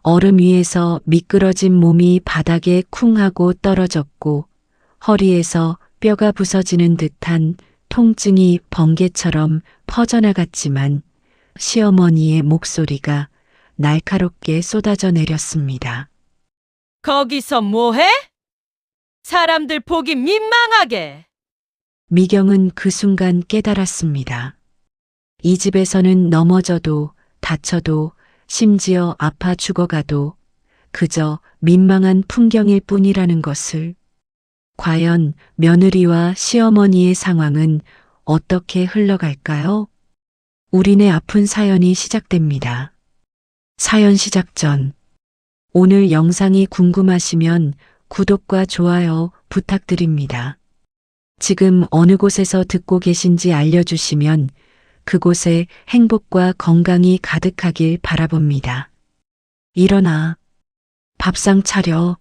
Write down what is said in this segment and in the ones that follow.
얼음 위에서 미끄러진 몸이 바닥에 쿵 하고 떨어졌고 허리에서 뼈가 부서지는 듯한 통증이 번개처럼 퍼져나갔지만 시어머니의 목소리가 날카롭게 쏟아져 내렸습니다. 거기서 뭐해? 사람들 보기 민망하게. 미경은 그 순간 깨달았습니다. 이 집에서는 넘어져도 다쳐도 심지어 아파 죽어가도 그저 민망한 풍경일 뿐이라는 것을. 과연 며느리와 시어머니의 상황은 어떻게 흘러갈까요? 우리네 아픈 사연이 시작됩니다. 사연 시작 전 오늘 영상이 궁금하시면 구독과 좋아요 부탁드립니다. 지금 어느 곳에서 듣고 계신지 알려주시면 그곳에 행복과 건강이 가득하길 바라봅니다. 일어나. 밥상 차려.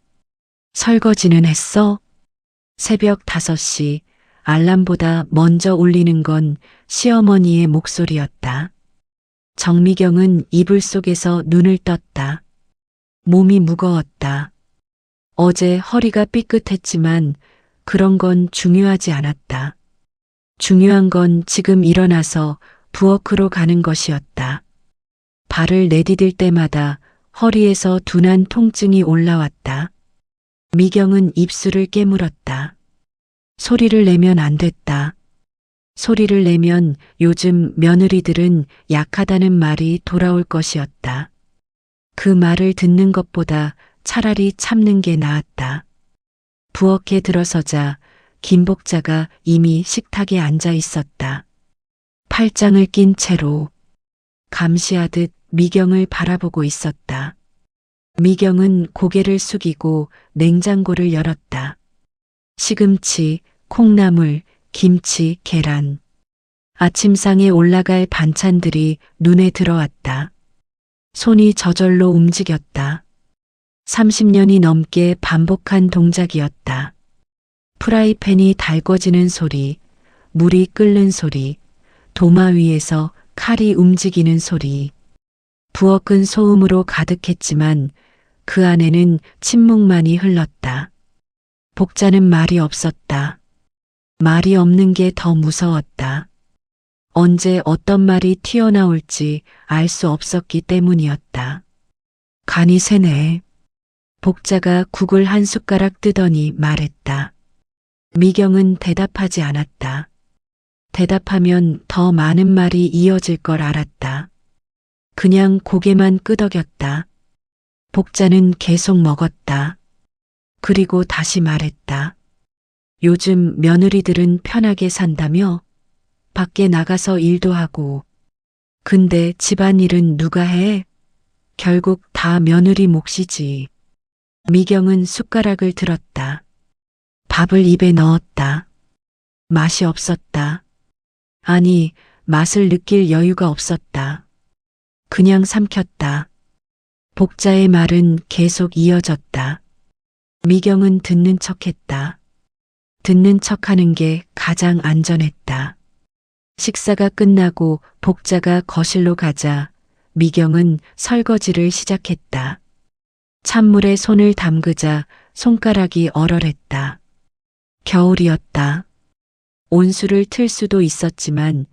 설거지는 했어? 새벽 5시 알람보다 먼저 울리는 건 시어머니의 목소리였다. 정미경은 이불 속에서 눈을 떴다. 몸이 무거웠다. 어제 허리가 삐끗했지만 그런 건 중요하지 않았다. 중요한 건 지금 일어나서 부엌으로 가는 것이었다. 발을 내디딜 때마다 허리에서 둔한 통증이 올라왔다. 미경은 입술을 깨물었다. 소리를 내면 안 됐다. 소리를 내면 요즘 며느리들은 약하다는 말이 돌아올 것이었다. 그 말을 듣는 것보다 차라리 참는 게 나았다. 부엌에 들어서자 김복자가 이미 식탁에 앉아 있었다. 팔짱을 낀 채로 감시하듯 미경을 바라보고 있었다. 미경은 고개를 숙이고 냉장고를 열었다. 시금치, 콩나물, 김치, 계란. 아침상에 올라갈 반찬들이 눈에 들어왔다. 손이 저절로 움직였다. 30년이 넘게 반복한 동작이었다. 프라이팬이 달궈지는 소리, 물이 끓는 소리, 도마 위에서 칼이 움직이는 소리. 부엌은 소음으로 가득했지만 그 안에는 침묵만이 흘렀다. 복자는 말이 없었다. 말이 없는 게 더 무서웠다. 언제 어떤 말이 튀어나올지 알 수 없었기 때문이었다. 간이 새네. 복자가 국을 한 숟가락 뜨더니 말했다. 미경은 대답하지 않았다. 대답하면 더 많은 말이 이어질 걸 알았다. 그냥 고개만 끄덕였다. 복자는 계속 먹었다. 그리고 다시 말했다. 요즘 며느리들은 편하게 산다며? 밖에 나가서 일도 하고. 근데 집안일은 누가 해? 결국 다 며느리 몫이지. 미경은 숟가락을 들었다. 밥을 입에 넣었다. 맛이 없었다. 아니, 맛을 느낄 여유가 없었다. 그냥 삼켰다. 복자의 말은 계속 이어졌다. 미경은 듣는 척했다. 듣는 척하는 게 가장 안전했다. 식사가 끝나고 복자가 거실로 가자 미경은 설거지를 시작했다. 찬물에 손을 담그자 손가락이 얼얼했다. 겨울이었다. 온수를 틀 수도 있었지만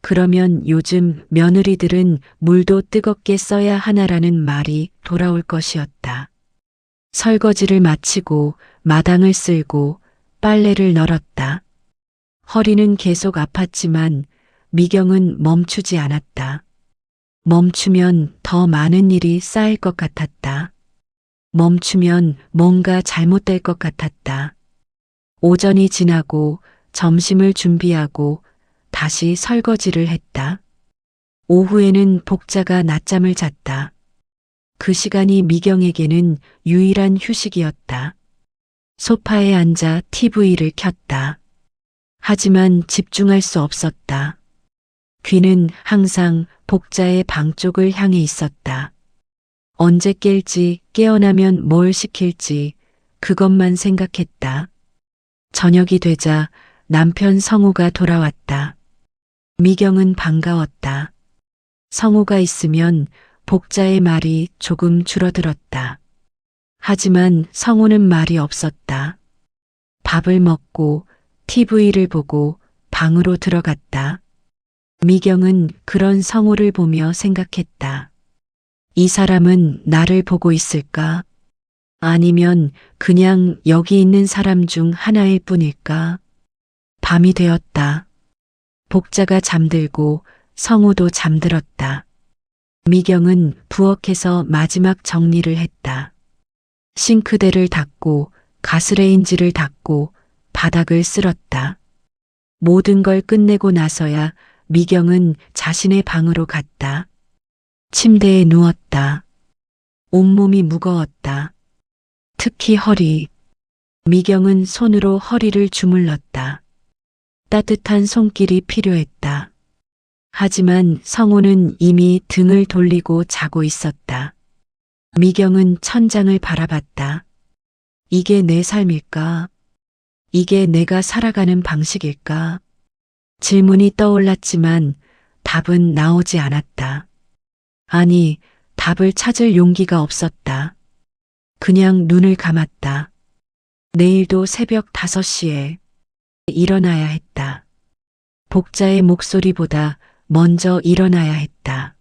그러면 요즘 며느리들은 물도 뜨겁게 써야 하나라는 말이 돌아올 것이었다. 설거지를 마치고 마당을 쓸고 빨래를 널었다. 허리는 계속 아팠지만 미경은 멈추지 않았다. 멈추면 더 많은 일이 쌓일 것 같았다. 멈추면 뭔가 잘못될 것 같았다. 오전이 지나고 점심을 준비하고 다시 설거지를 했다. 오후에는 복자가 낮잠을 잤다. 그 시간이 미경에게는 유일한 휴식이었다. 소파에 앉아 TV를 켰다. 하지만 집중할 수 없었다. 귀는 항상 복자의 방 쪽을 향해 있었다. 언제 깰지, 깨어나면 뭘 시킬지 그것만 생각했다. 저녁이 되자 남편 성우가 돌아왔다. 미경은 반가웠다. 성우가 있으면 복자의 말이 조금 줄어들었다. 하지만 성우는 말이 없었다. 밥을 먹고 TV를 보고 방으로 들어갔다. 미경은 그런 성우를 보며 생각했다. 이 사람은 나를 보고 있을까? 아니면 그냥 여기 있는 사람 중 하나일 뿐일까? 밤이 되었다. 복자가 잠들고 성우도 잠들었다. 미경은 부엌에서 마지막 정리를 했다. 싱크대를 닦고 가스레인지를 닦고 바닥을 쓸었다. 모든 걸 끝내고 나서야 미경은 자신의 방으로 갔다. 침대에 누웠다. 온몸이 무거웠다. 특히 허리. 미경은 손으로 허리를 주물렀다. 따뜻한 손길이 필요했다. 하지만 성우는 이미 등을 돌리고 자고 있었다. 미경은 천장을 바라봤다. 이게 내 삶일까? 이게 내가 살아가는 방식일까? 질문이 떠올랐지만 답은 나오지 않았다. 아니, 답을 찾을 용기가 없었다. 그냥 눈을 감았다. 내일도 새벽 5시에 일어나야 했다. 복자의 목소리보다 먼저 일어나야 했다.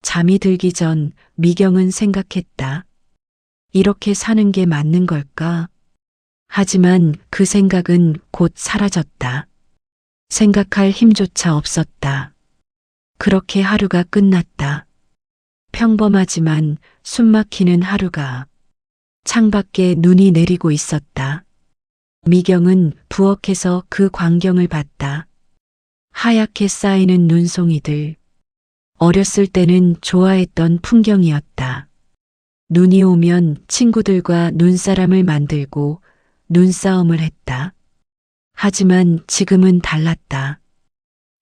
잠이 들기 전 미경은 생각했다. 이렇게 사는 게 맞는 걸까? 하지만 그 생각은 곧 사라졌다. 생각할 힘조차 없었다. 그렇게 하루가 끝났다. 평범하지만 숨막히는 하루가. 창밖에 눈이 내리고 있었다. 미경은 부엌에서 그 광경을 봤다. 하얗게 쌓이는 눈송이들. 어렸을 때는 좋아했던 풍경이었다. 눈이 오면 친구들과 눈사람을 만들고 눈싸움을 했다. 하지만 지금은 달랐다.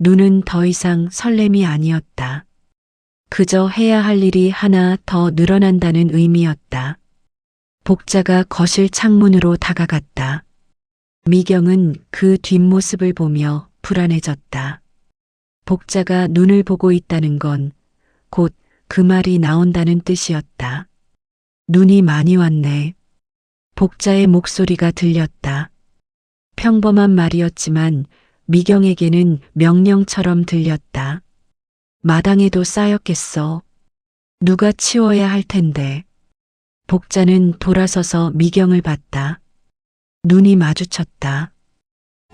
눈은 더 이상 설렘이 아니었다. 그저 해야 할 일이 하나 더 늘어난다는 의미였다. 복자가 거실 창문으로 다가갔다. 미경은 그 뒷모습을 보며 불안해졌다. 복자가 눈을 보고 있다는 건 곧 그 말이 나온다는 뜻이었다. 눈이 많이 왔네. 복자의 목소리가 들렸다. 평범한 말이었지만 미경에게는 명령처럼 들렸다. 마당에도 쌓였겠어. 누가 치워야 할 텐데. 복자는 돌아서서 미경을 봤다. 눈이 마주쳤다.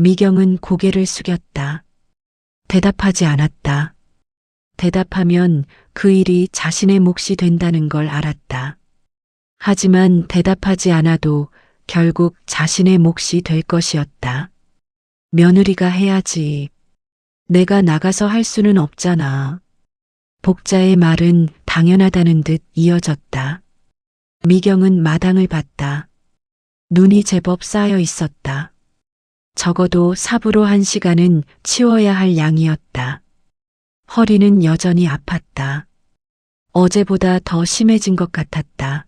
미경은 고개를 숙였다. 대답하지 않았다. 대답하면 그 일이 자신의 몫이 된다는 걸 알았다. 하지만 대답하지 않아도 결국 자신의 몫이 될 것이었다. 며느리가 해야지. 내가 나가서 할 수는 없잖아. 복자의 말은 당연하다는 듯 이어졌다. 미경은 마당을 봤다. 눈이 제법 쌓여 있었다. 적어도 삽으로 1시간은 치워야 할 양이었다. 허리는 여전히 아팠다. 어제보다 더 심해진 것 같았다.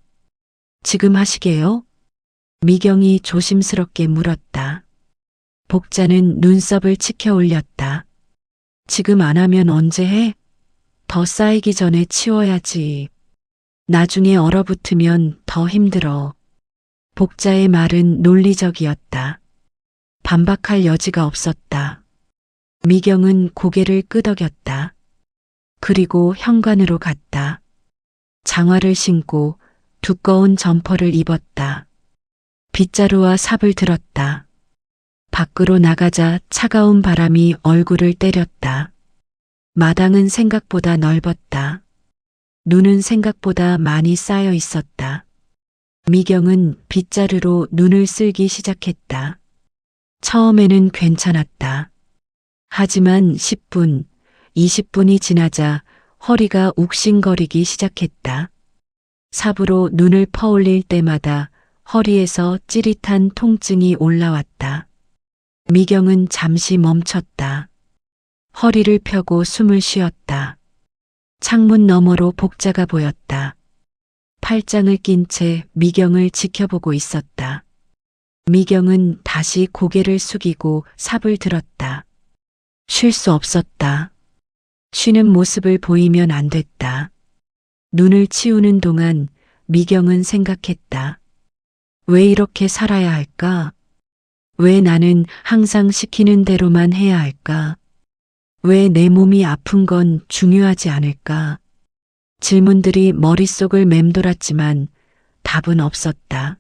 지금 하시게요? 미경이 조심스럽게 물었다. 복자는 눈썹을 치켜 올렸다. 지금 안 하면 언제 해? 더 쌓이기 전에 치워야지. 나중에 얼어붙으면 더 힘들어. 복자의 말은 논리적이었다. 반박할 여지가 없었다. 미경은 고개를 끄덕였다. 그리고 현관으로 갔다. 장화를 신고 두꺼운 점퍼를 입었다. 빗자루와 삽을 들었다. 밖으로 나가자 차가운 바람이 얼굴을 때렸다. 마당은 생각보다 넓었다. 눈은 생각보다 많이 쌓여 있었다. 미경은 빗자루로 눈을 쓸기 시작했다. 처음에는 괜찮았다. 하지만 10분, 20분이 지나자 허리가 욱신거리기 시작했다. 삽으로 눈을 퍼올릴 때마다 허리에서 찌릿한 통증이 올라왔다. 미경은 잠시 멈췄다. 허리를 펴고 숨을 쉬었다. 창문 너머로 복자가 보였다. 팔짱을 낀 채 미경을 지켜보고 있었다. 미경은 다시 고개를 숙이고 삽을 들었다. 쉴 수 없었다. 쉬는 모습을 보이면 안 됐다. 눈을 치우는 동안 미경은 생각했다. 왜 이렇게 살아야 할까? 왜 나는 항상 시키는 대로만 해야 할까? 왜 내 몸이 아픈 건 중요하지 않을까? 질문들이 머릿속을 맴돌았지만 답은 없었다.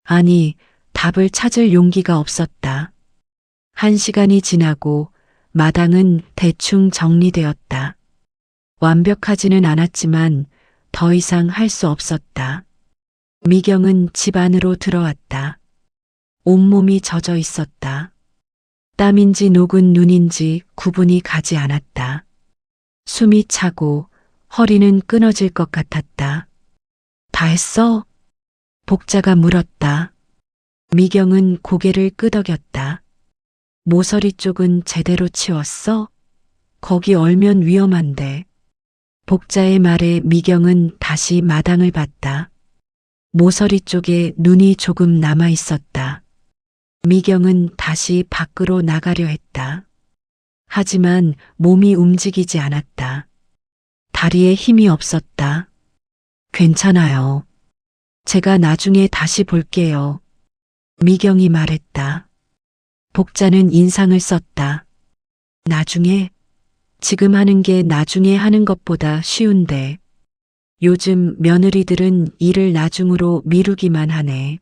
아니, 답을 찾을 용기가 없었다. 1시간이 지나고 마당은 대충 정리되었다. 완벽하지는 않았지만 더 이상 할 수 없었다. 미경은 집 안으로 들어왔다. 온몸이 젖어 있었다. 땀인지 녹은 눈인지 구분이 가지 않았다. 숨이 차고 허리는 끊어질 것 같았다. 다 했어? 복자가 물었다. 미경은 고개를 끄덕였다. 모서리 쪽은 제대로 치웠어? 거기 얼면 위험한데. 복자의 말에 미경은 다시 마당을 봤다. 모서리 쪽에 눈이 조금 남아 있었다. 미경은 다시 밖으로 나가려 했다. 하지만 몸이 움직이지 않았다. 다리에 힘이 없었다. 괜찮아요. 제가 나중에 다시 볼게요. 미경이 말했다. 복자는 인상을 썼다. 나중에? 지금 하는 게 나중에 하는 것보다 쉬운데. 요즘 며느리들은 일을 나중으로 미루기만 하네.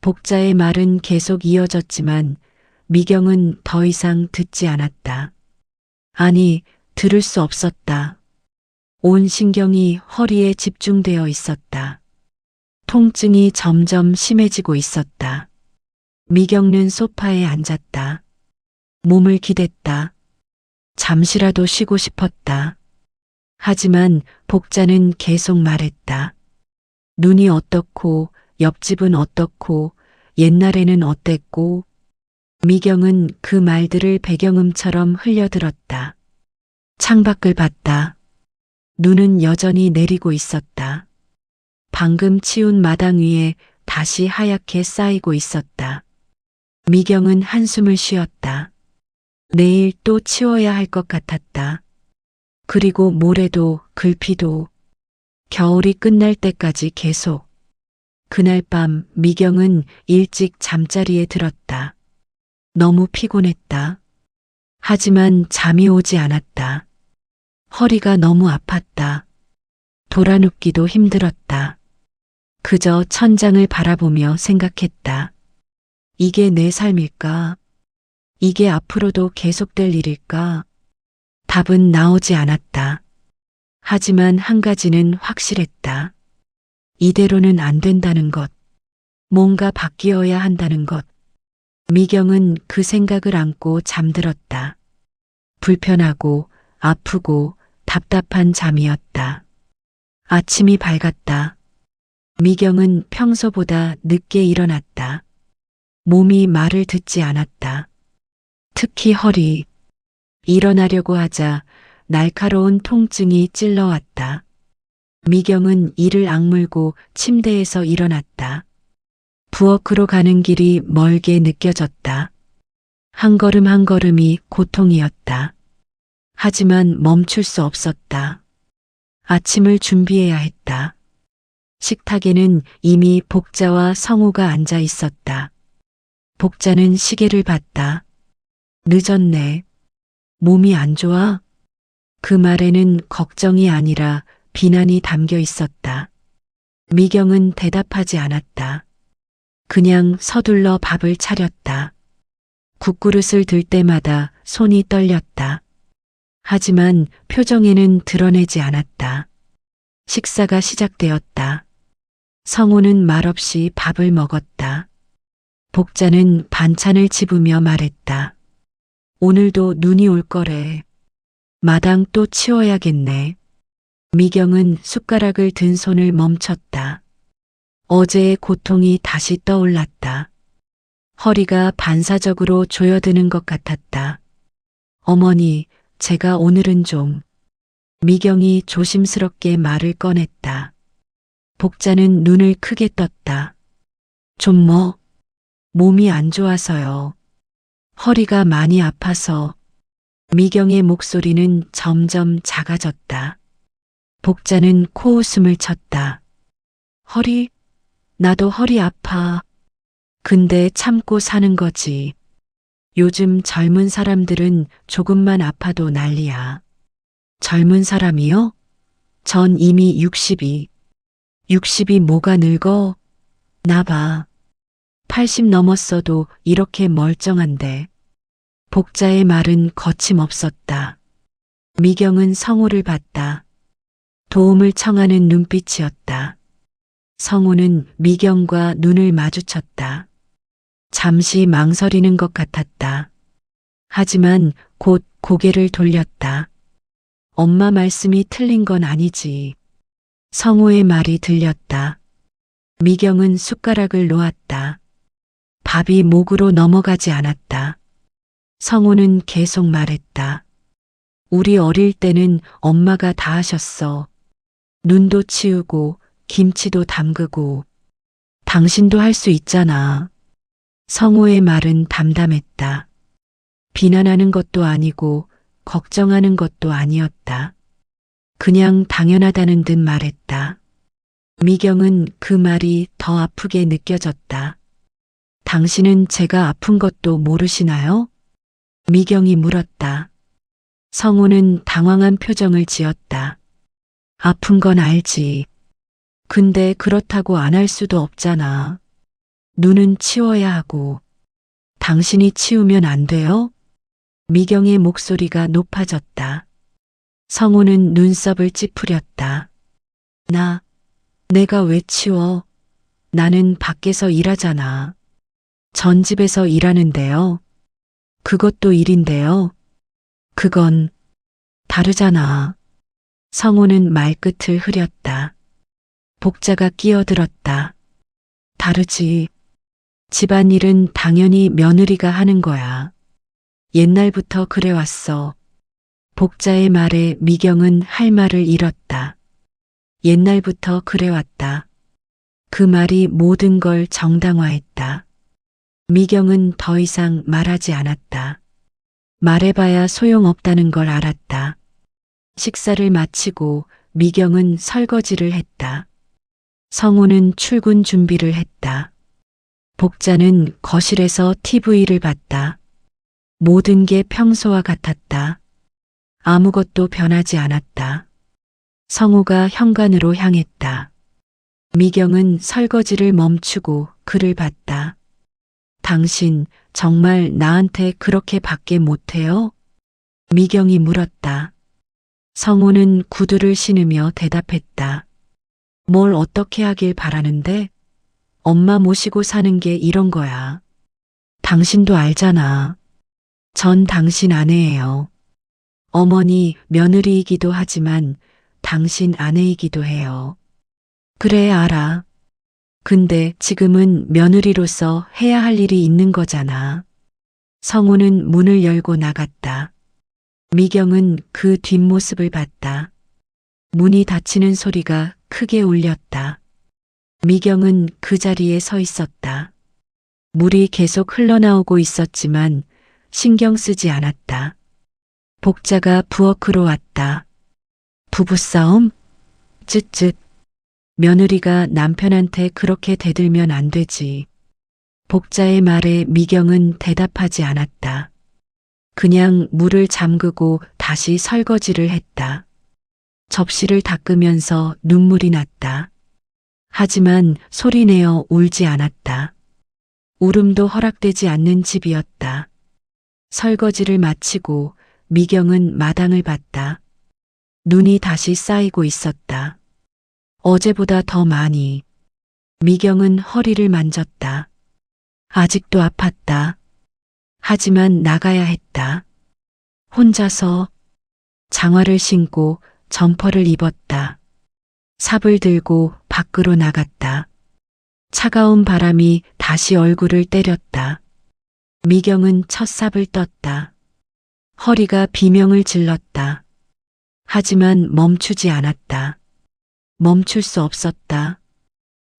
복자의 말은 계속 이어졌지만 미경은 더 이상 듣지 않았다. 아니, 들을 수 없었다. 온 신경이 허리에 집중되어 있었다. 통증이 점점 심해지고 있었다. 미경은 소파에 앉았다. 몸을 기댔다. 잠시라도 쉬고 싶었다. 하지만 복자는 계속 말했다. 눈이 어떻고, 옆집은 어떻고, 옛날에는 어땠고. 미경은 그 말들을 배경음처럼 흘려들었다. 창밖을 봤다. 눈은 여전히 내리고 있었다. 방금 치운 마당 위에 다시 하얗게 쌓이고 있었다. 미경은 한숨을 쉬었다. 내일 또 치워야 할 것 같았다. 그리고 모레도, 글피도, 겨울이 끝날 때까지 계속. 그날 밤 미경은 일찍 잠자리에 들었다. 너무 피곤했다. 하지만 잠이 오지 않았다. 허리가 너무 아팠다. 돌아눕기도 힘들었다. 그저 천장을 바라보며 생각했다. 이게 내 삶일까? 이게 앞으로도 계속될 일일까? 답은 나오지 않았다. 하지만 한 가지는 확실했다. 이대로는 안 된다는 것. 뭔가 바뀌어야 한다는 것. 미경은 그 생각을 안고 잠들었다. 불편하고 아프고 답답한 잠이었다. 아침이 밝았다. 미경은 평소보다 늦게 일어났다. 몸이 말을 듣지 않았다. 특히 허리. 일어나려고 하자 날카로운 통증이 찔러왔다. 미경은 이를 악물고 침대에서 일어났다. 부엌으로 가는 길이 멀게 느껴졌다. 한 걸음 한 걸음이 고통이었다. 하지만 멈출 수 없었다. 아침을 준비해야 했다. 식탁에는 이미 복자와 성우가 앉아 있었다. 복자는 시계를 봤다. 늦었네. 몸이 안 좋아? 그 말에는 걱정이 아니라 비난이 담겨 있었다. 미경은 대답하지 않았다. 그냥 서둘러 밥을 차렸다. 국그릇을 들 때마다 손이 떨렸다. 하지만 표정에는 드러내지 않았다. 식사가 시작되었다. 성우는 말없이 밥을 먹었다. 복자는 반찬을 집으며 말했다. 오늘도 눈이 올 거래. 마당 또 치워야겠네. 미경은 숟가락을 든 손을 멈췄다. 어제의 고통이 다시 떠올랐다. 허리가 반사적으로 조여드는 것 같았다. 어머니, 제가 오늘은 좀. 미경이 조심스럽게 말을 꺼냈다. 복자는 눈을 크게 떴다. 좀 뭐? 몸이 안 좋아서요. 허리가 많이 아파서. 미경의 목소리는 점점 작아졌다. 복자는 코웃음을 쳤다. 허리? 나도 허리 아파. 근데 참고 사는 거지. 요즘 젊은 사람들은 조금만 아파도 난리야. 젊은 사람이요? 전 이미 60이. 60이 뭐가 늙어? 나 봐. 80 넘었어도 이렇게 멀쩡한데. 복자의 말은 거침없었다. 미경은 성호를 봤다. 도움을 청하는 눈빛이었다. 성호는 미경과 눈을 마주쳤다. 잠시 망설이는 것 같았다. 하지만 곧 고개를 돌렸다. 엄마 말씀이 틀린 건 아니지. 성호의 말이 들렸다. 미경은 숟가락을 놓았다. 밥이 목으로 넘어가지 않았다. 성호는 계속 말했다. 우리 어릴 때는 엄마가 다 하셨어. 눈도 치우고 김치도 담그고. 당신도 할 수 있잖아. 성호의 말은 담담했다. 비난하는 것도 아니고 걱정하는 것도 아니었다. 그냥 당연하다는 듯 말했다. 미경은 그 말이 더 아프게 느껴졌다. 당신은 제가 아픈 것도 모르시나요? 미경이 물었다. 성호는 당황한 표정을 지었다. 아픈 건 알지. 근데 그렇다고 안 할 수도 없잖아. 눈은 치워야 하고. 당신이 치우면 안 돼요? 미경의 목소리가 높아졌다. 성호는 눈썹을 찌푸렸다. 내가 왜 치워? 나는 밖에서 일하잖아. 전 집에서 일하는데요. 그것도 일인데요. 그건 다르잖아. 성호는 말끝을 흐렸다. 복자가 끼어들었다. 다르지. 집안일은 당연히 며느리가 하는 거야. 옛날부터 그래왔어. 복자의 말에 미경은 할 말을 잃었다. 옛날부터 그래왔다. 그 말이 모든 걸 정당화했다. 미경은 더 이상 말하지 않았다. 말해봐야 소용없다는 걸 알았다. 식사를 마치고 미경은 설거지를 했다. 성호는 출근 준비를 했다. 복자는 거실에서 TV를 봤다. 모든 게 평소와 같았다. 아무것도 변하지 않았다. 성호가 현관으로 향했다. 미경은 설거지를 멈추고 그를 봤다. 당신 정말 나한테 그렇게 밖에 못해요? 미경이 물었다. 성호는 구두를 신으며 대답했다. 뭘 어떻게 하길 바라는데? 엄마 모시고 사는 게 이런 거야. 당신도 알잖아. 전 당신 아내예요. 어머니 며느리이기도 하지만 당신 아내이기도 해요. 그래 알아. 근데 지금은 며느리로서 해야 할 일이 있는 거잖아. 성호는 문을 열고 나갔다. 미경은 그 뒷모습을 봤다. 문이 닫히는 소리가 크게 울렸다. 미경은 그 자리에 서 있었다. 물이 계속 흘러나오고 있었지만 신경 쓰지 않았다. 복자가 부엌으로 왔다. 부부싸움? 쯧쯧. 며느리가 남편한테 그렇게 대들면 안 되지. 복자의 말에 미경은 대답하지 않았다. 그냥 물을 잠그고 다시 설거지를 했다. 접시를 닦으면서 눈물이 났다. 하지만 소리내어 울지 않았다. 울음도 허락되지 않는 집이었다. 설거지를 마치고 미경은 마당을 봤다. 눈이 다시 쌓이고 있었다. 어제보다 더 많이. 미경은 허리를 만졌다. 아직도 아팠다. 하지만 나가야 했다. 혼자서 장화를 신고 점퍼를 입었다. 삽을 들고 밖으로 나갔다. 차가운 바람이 다시 얼굴을 때렸다. 미경은 첫 삽을 떴다. 허리가 비명을 질렀다. 하지만 멈추지 않았다. 멈출 수 없었다.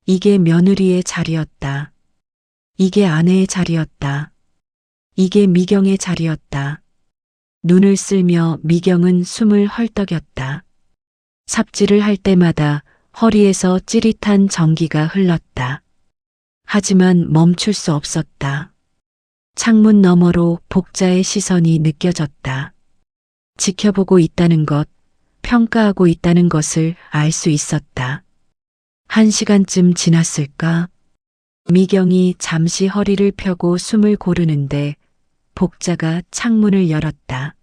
이게 며느리의 자리였다. 이게 아내의 자리였다. 이게 미경의 자리였다. 눈을 쓸며 미경은 숨을 헐떡였다. 삽질을 할 때마다 허리에서 찌릿한 전기가 흘렀다. 하지만 멈출 수 없었다. 창문 너머로 복자의 시선이 느껴졌다. 지켜보고 있다는 것, 평가하고 있다는 것을 알 수 있었다. 1시간쯤 지났을까? 미경이 잠시 허리를 펴고 숨을 고르는데 복자가 창문을 열었다.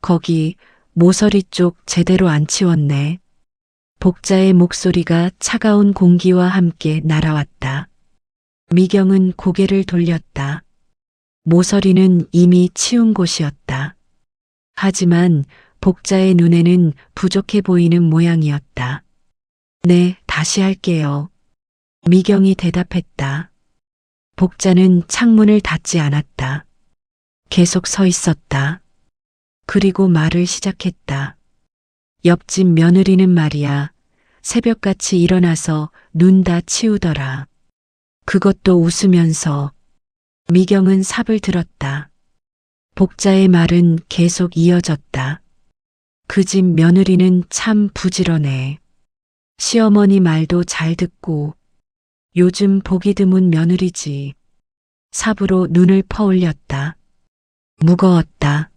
거기 모서리 쪽 제대로 안 치웠네. 복자의 목소리가 차가운 공기와 함께 날아왔다. 미경은 고개를 돌렸다. 모서리는 이미 치운 곳이었다. 하지만 복자의 눈에는 부족해 보이는 모양이었다. 네, 다시 할게요. 미경이 대답했다. 복자는 창문을 닫지 않았다. 계속 서 있었다. 그리고 말을 시작했다. 옆집 며느리는 말이야. 새벽같이 일어나서 눈 다 치우더라. 그것도 웃으면서. 미경은 삽을 들었다. 복자의 말은 계속 이어졌다. 그 집 며느리는 참 부지런해. 시어머니 말도 잘 듣고 요즘 보기 드문 며느리지. 삽으로 눈을 퍼올렸다. 무거웠다.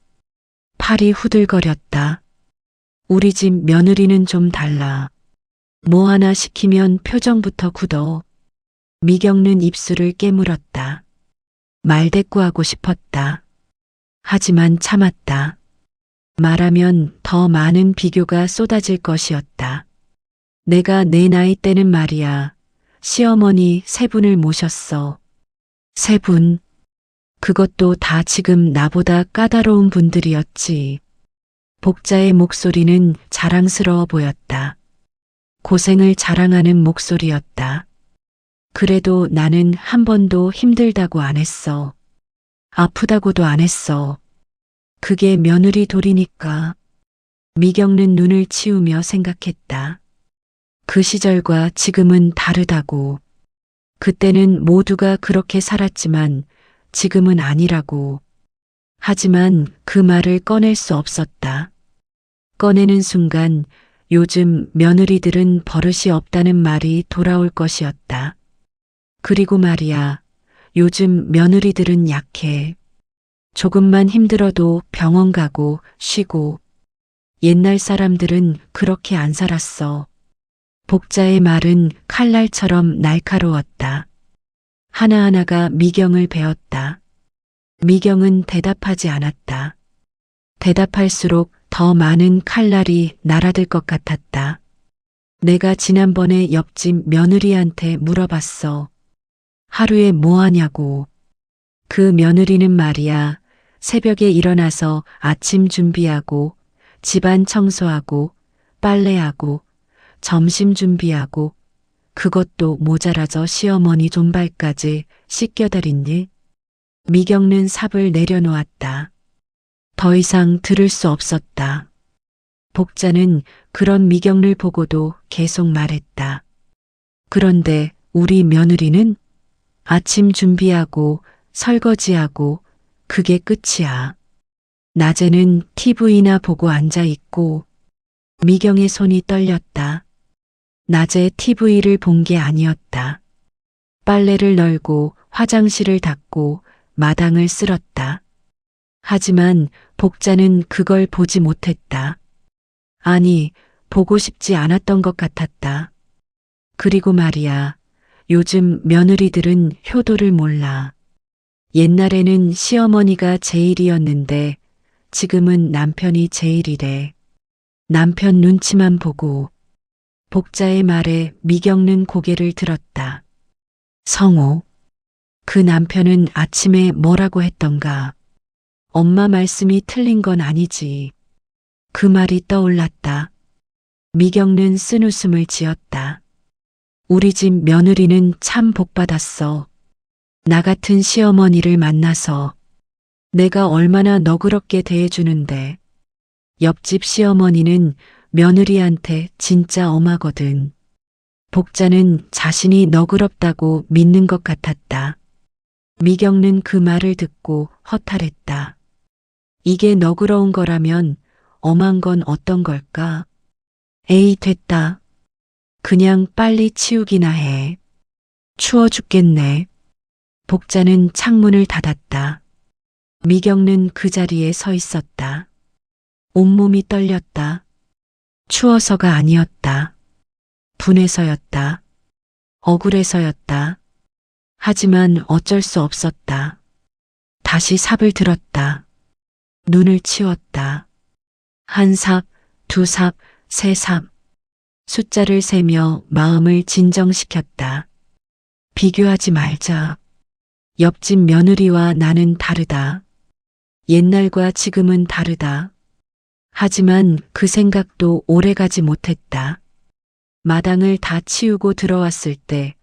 팔이 후들거렸다. 우리 집 며느리는 좀 달라. 뭐 하나 시키면 표정부터 굳어. 미경는 입술을 깨물었다. 말대꾸하고 싶었다. 하지만 참았다. 말하면 더 많은 비교가 쏟아질 것이었다. 내가 내 나이 때는 말이야. 시어머니 3분을 모셨어. 3분. 그것도 다 지금 나보다 까다로운 분들이었지. 복자의 목소리는 자랑스러워 보였다. 고생을 자랑하는 목소리였다. 그래도 나는 한 번도 힘들다고 안 했어. 아프다고도 안 했어. 그게 며느리 도리니까. 미경는 눈을 치우며 생각했다. 그 시절과 지금은 다르다고. 그때는 모두가 그렇게 살았지만 지금은 아니라고. 하지만 그 말을 꺼낼 수 없었다. 꺼내는 순간 요즘 며느리들은 버릇이 없다는 말이 돌아올 것이었다. 그리고 말이야, 요즘 며느리들은 약해. 조금만 힘들어도 병원 가고 쉬고. 옛날 사람들은 그렇게 안 살았어. 복자의 말은 칼날처럼 날카로웠다. 하나하나가 미경을 베었다. 미경은 대답하지 않았다. 대답할수록 더 많은 칼날이 날아들 것 같았다. 내가 지난번에 옆집 며느리한테 물어봤어. 하루에 뭐 하냐고. 그 며느리는 말이야. 새벽에 일어나서 아침 준비하고 집안 청소하고 빨래하고 점심 준비하고 그것도 모자라져 시어머니 존발까지 씻겨드린니. 미경는 삽을 내려놓았다. 더 이상 들을 수 없었다. 복자는 그런 미경을 보고도 계속 말했다. 그런데 우리 며느리는 아침 준비하고 설거지하고 그게 끝이야. 낮에는 TV나 보고 앉아 있고. 미경의 손이 떨렸다. 낮에 TV를 본 게 아니었다. 빨래를 널고 화장실을 닦고 마당을 쓸었다. 하지만 복자는 그걸 보지 못했다. 아니, 보고 싶지 않았던 것 같았다. 그리고 말이야, 요즘 며느리들은 효도를 몰라. 옛날에는 시어머니가 제일이었는데 지금은 남편이 제일이래. 남편 눈치만 보고. 복자의 말에 미경는 고개를 들었다. 성호. 그 남편은 아침에 뭐라고 했던가. 엄마 말씀이 틀린 건 아니지. 그 말이 떠올랐다. 미경는 쓴웃음을 지었다. 우리 집 며느리는 참 복받았어. 나 같은 시어머니를 만나서. 내가 얼마나 너그럽게 대해주는데. 옆집 시어머니는 며느리한테 진짜 엄하거든. 복자는 자신이 너그럽다고 믿는 것 같았다. 미경는 그 말을 듣고 허탈했다. 이게 너그러운 거라면 엄한 건 어떤 걸까? 에이, 됐다. 그냥 빨리 치우기나 해. 추워 죽겠네. 복자는 창문을 닫았다. 미경는 그 자리에 서 있었다. 온몸이 떨렸다. 추워서가 아니었다. 분해서였다. 억울해서였다. 하지만 어쩔 수 없었다. 다시 삽을 들었다. 눈을 치웠다. 한 삽, 두 삽, 세 삽. 숫자를 세며 마음을 진정시켰다. 비교하지 말자. 옆집 며느리와 나는 다르다. 옛날과 지금은 다르다. 하지만 그 생각도 오래가지 못했다. 마당을 다 치우고 들어왔을 때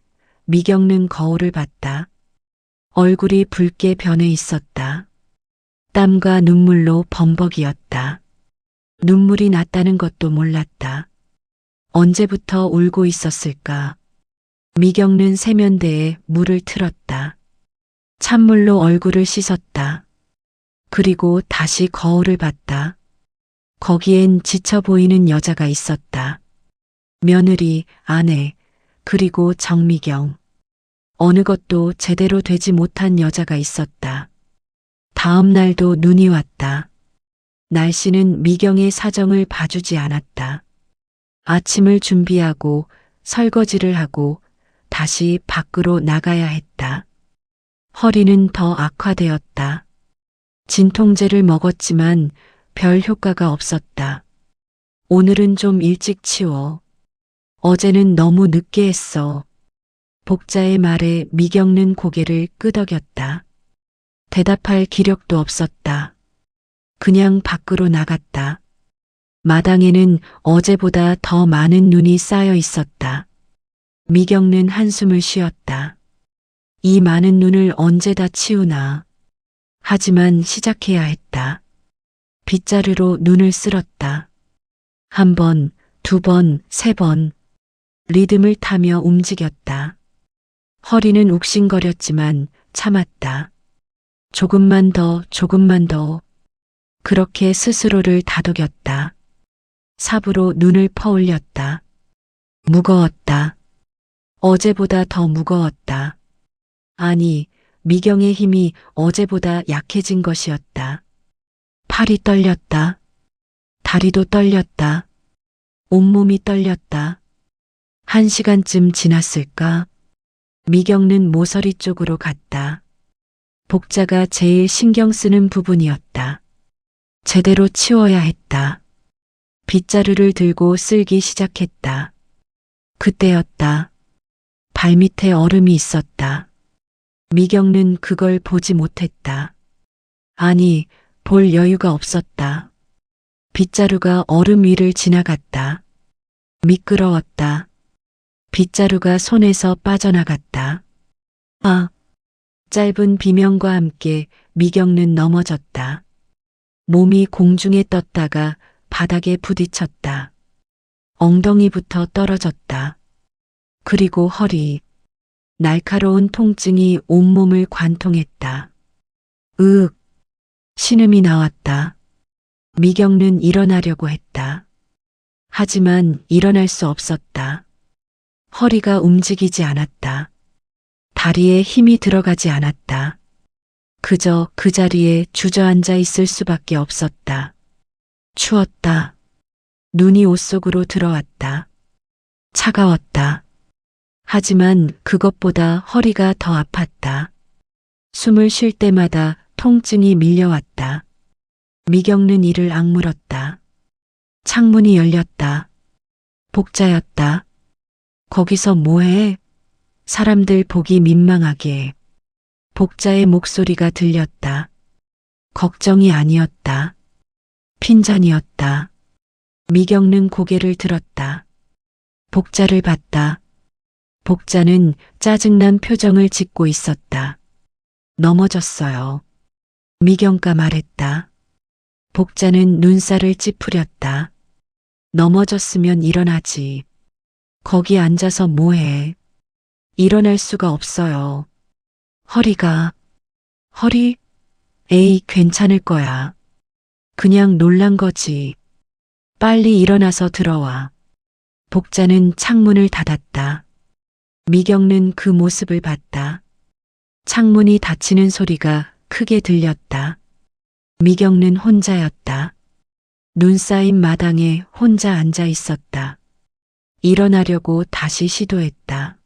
미경는 거울을 봤다. 얼굴이 붉게 변해 있었다. 땀과 눈물로 범벅이었다. 눈물이 났다는 것도 몰랐다. 언제부터 울고 있었을까? 미경는 세면대에 물을 틀었다. 찬물로 얼굴을 씻었다. 그리고 다시 거울을 봤다. 거기엔 지쳐 보이는 여자가 있었다. 며느리, 아내, 그리고 정미경. 어느 것도 제대로 되지 못한 여자가 있었다. 다음 날도 눈이 왔다. 날씨는 미경의 사정을 봐주지 않았다. 아침을 준비하고 설거지를 하고 다시 밖으로 나가야 했다. 허리는 더 악화되었다. 진통제를 먹었지만 별 효과가 없었다. 오늘은 좀 일찍 치워. 어제는 너무 늦게 했어. 복자의 말에 미경는 고개를 끄덕였다. 대답할 기력도 없었다. 그냥 밖으로 나갔다. 마당에는 어제보다 더 많은 눈이 쌓여 있었다. 미경는 한숨을 쉬었다. 이 많은 눈을 언제 다 치우나. 하지만 시작해야 했다. 빗자루로 눈을 쓸었다. 한 번, 두 번, 세 번. 리듬을 타며 움직였다. 허리는 욱신거렸지만 참았다. 조금만 더, 조금만 더. 그렇게 스스로를 다독였다. 삽으로 눈을 퍼올렸다. 무거웠다. 어제보다 더 무거웠다. 아니, 미경의 힘이 어제보다 약해진 것이었다. 팔이 떨렸다. 다리도 떨렸다. 온몸이 떨렸다. 1시간쯤 지났을까? 미경는 모서리 쪽으로 갔다. 복자가 제일 신경 쓰는 부분이었다. 제대로 치워야 했다. 빗자루를 들고 쓸기 시작했다. 그때였다. 발밑에 얼음이 있었다. 미경는 그걸 보지 못했다. 아니, 볼 여유가 없었다. 빗자루가 얼음 위를 지나갔다. 미끄러웠다. 빗자루가 손에서 빠져나갔다. 아! 짧은 비명과 함께 미경는 넘어졌다. 몸이 공중에 떴다가 바닥에 부딪혔다. 엉덩이부터 떨어졌다. 그리고 허리. 날카로운 통증이 온몸을 관통했다. 으윽! 신음이 나왔다. 미경는 일어나려고 했다. 하지만 일어날 수 없었다. 허리가 움직이지 않았다. 다리에 힘이 들어가지 않았다. 그저 그 자리에 주저앉아 있을 수밖에 없었다. 추웠다. 눈이 옷 속으로 들어왔다. 차가웠다. 하지만 그것보다 허리가 더 아팠다. 숨을 쉴 때마다 통증이 밀려왔다. 미경는 이를 악물었다. 창문이 열렸다. 복자였다. 거기서 뭐해? 사람들 보기 민망하게. 복자의 목소리가 들렸다. 걱정이 아니었다. 핀잔이었다. 미경는 고개를 들었다. 복자를 봤다. 복자는 짜증난 표정을 짓고 있었다. 넘어졌어요. 미경가 말했다. 복자는 눈살을 찌푸렸다. 넘어졌으면 일어나지. 거기 앉아서 뭐해? 일어날 수가 없어요. 허리? 에이, 괜찮을 거야. 그냥 놀란 거지. 빨리 일어나서 들어와. 복자는 창문을 닫았다. 미경는 그 모습을 봤다. 창문이 닫히는 소리가 크게 들렸다. 미경는 혼자였다. 눈 쌓인 마당에 혼자 앉아 있었다. 일어나려고 다시 시도했다.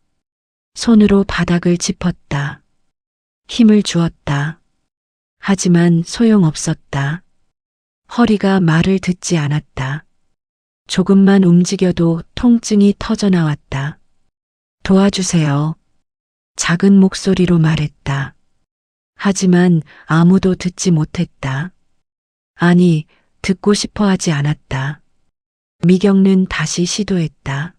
손으로 바닥을 짚었다. 힘을 주었다. 하지만 소용없었다. 허리가 말을 듣지 않았다. 조금만 움직여도 통증이 터져 나왔다. 도와주세요. 작은 목소리로 말했다. 하지만 아무도 듣지 못했다. 아니, 듣고 싶어 하지 않았다. 미경는 다시 시도했다.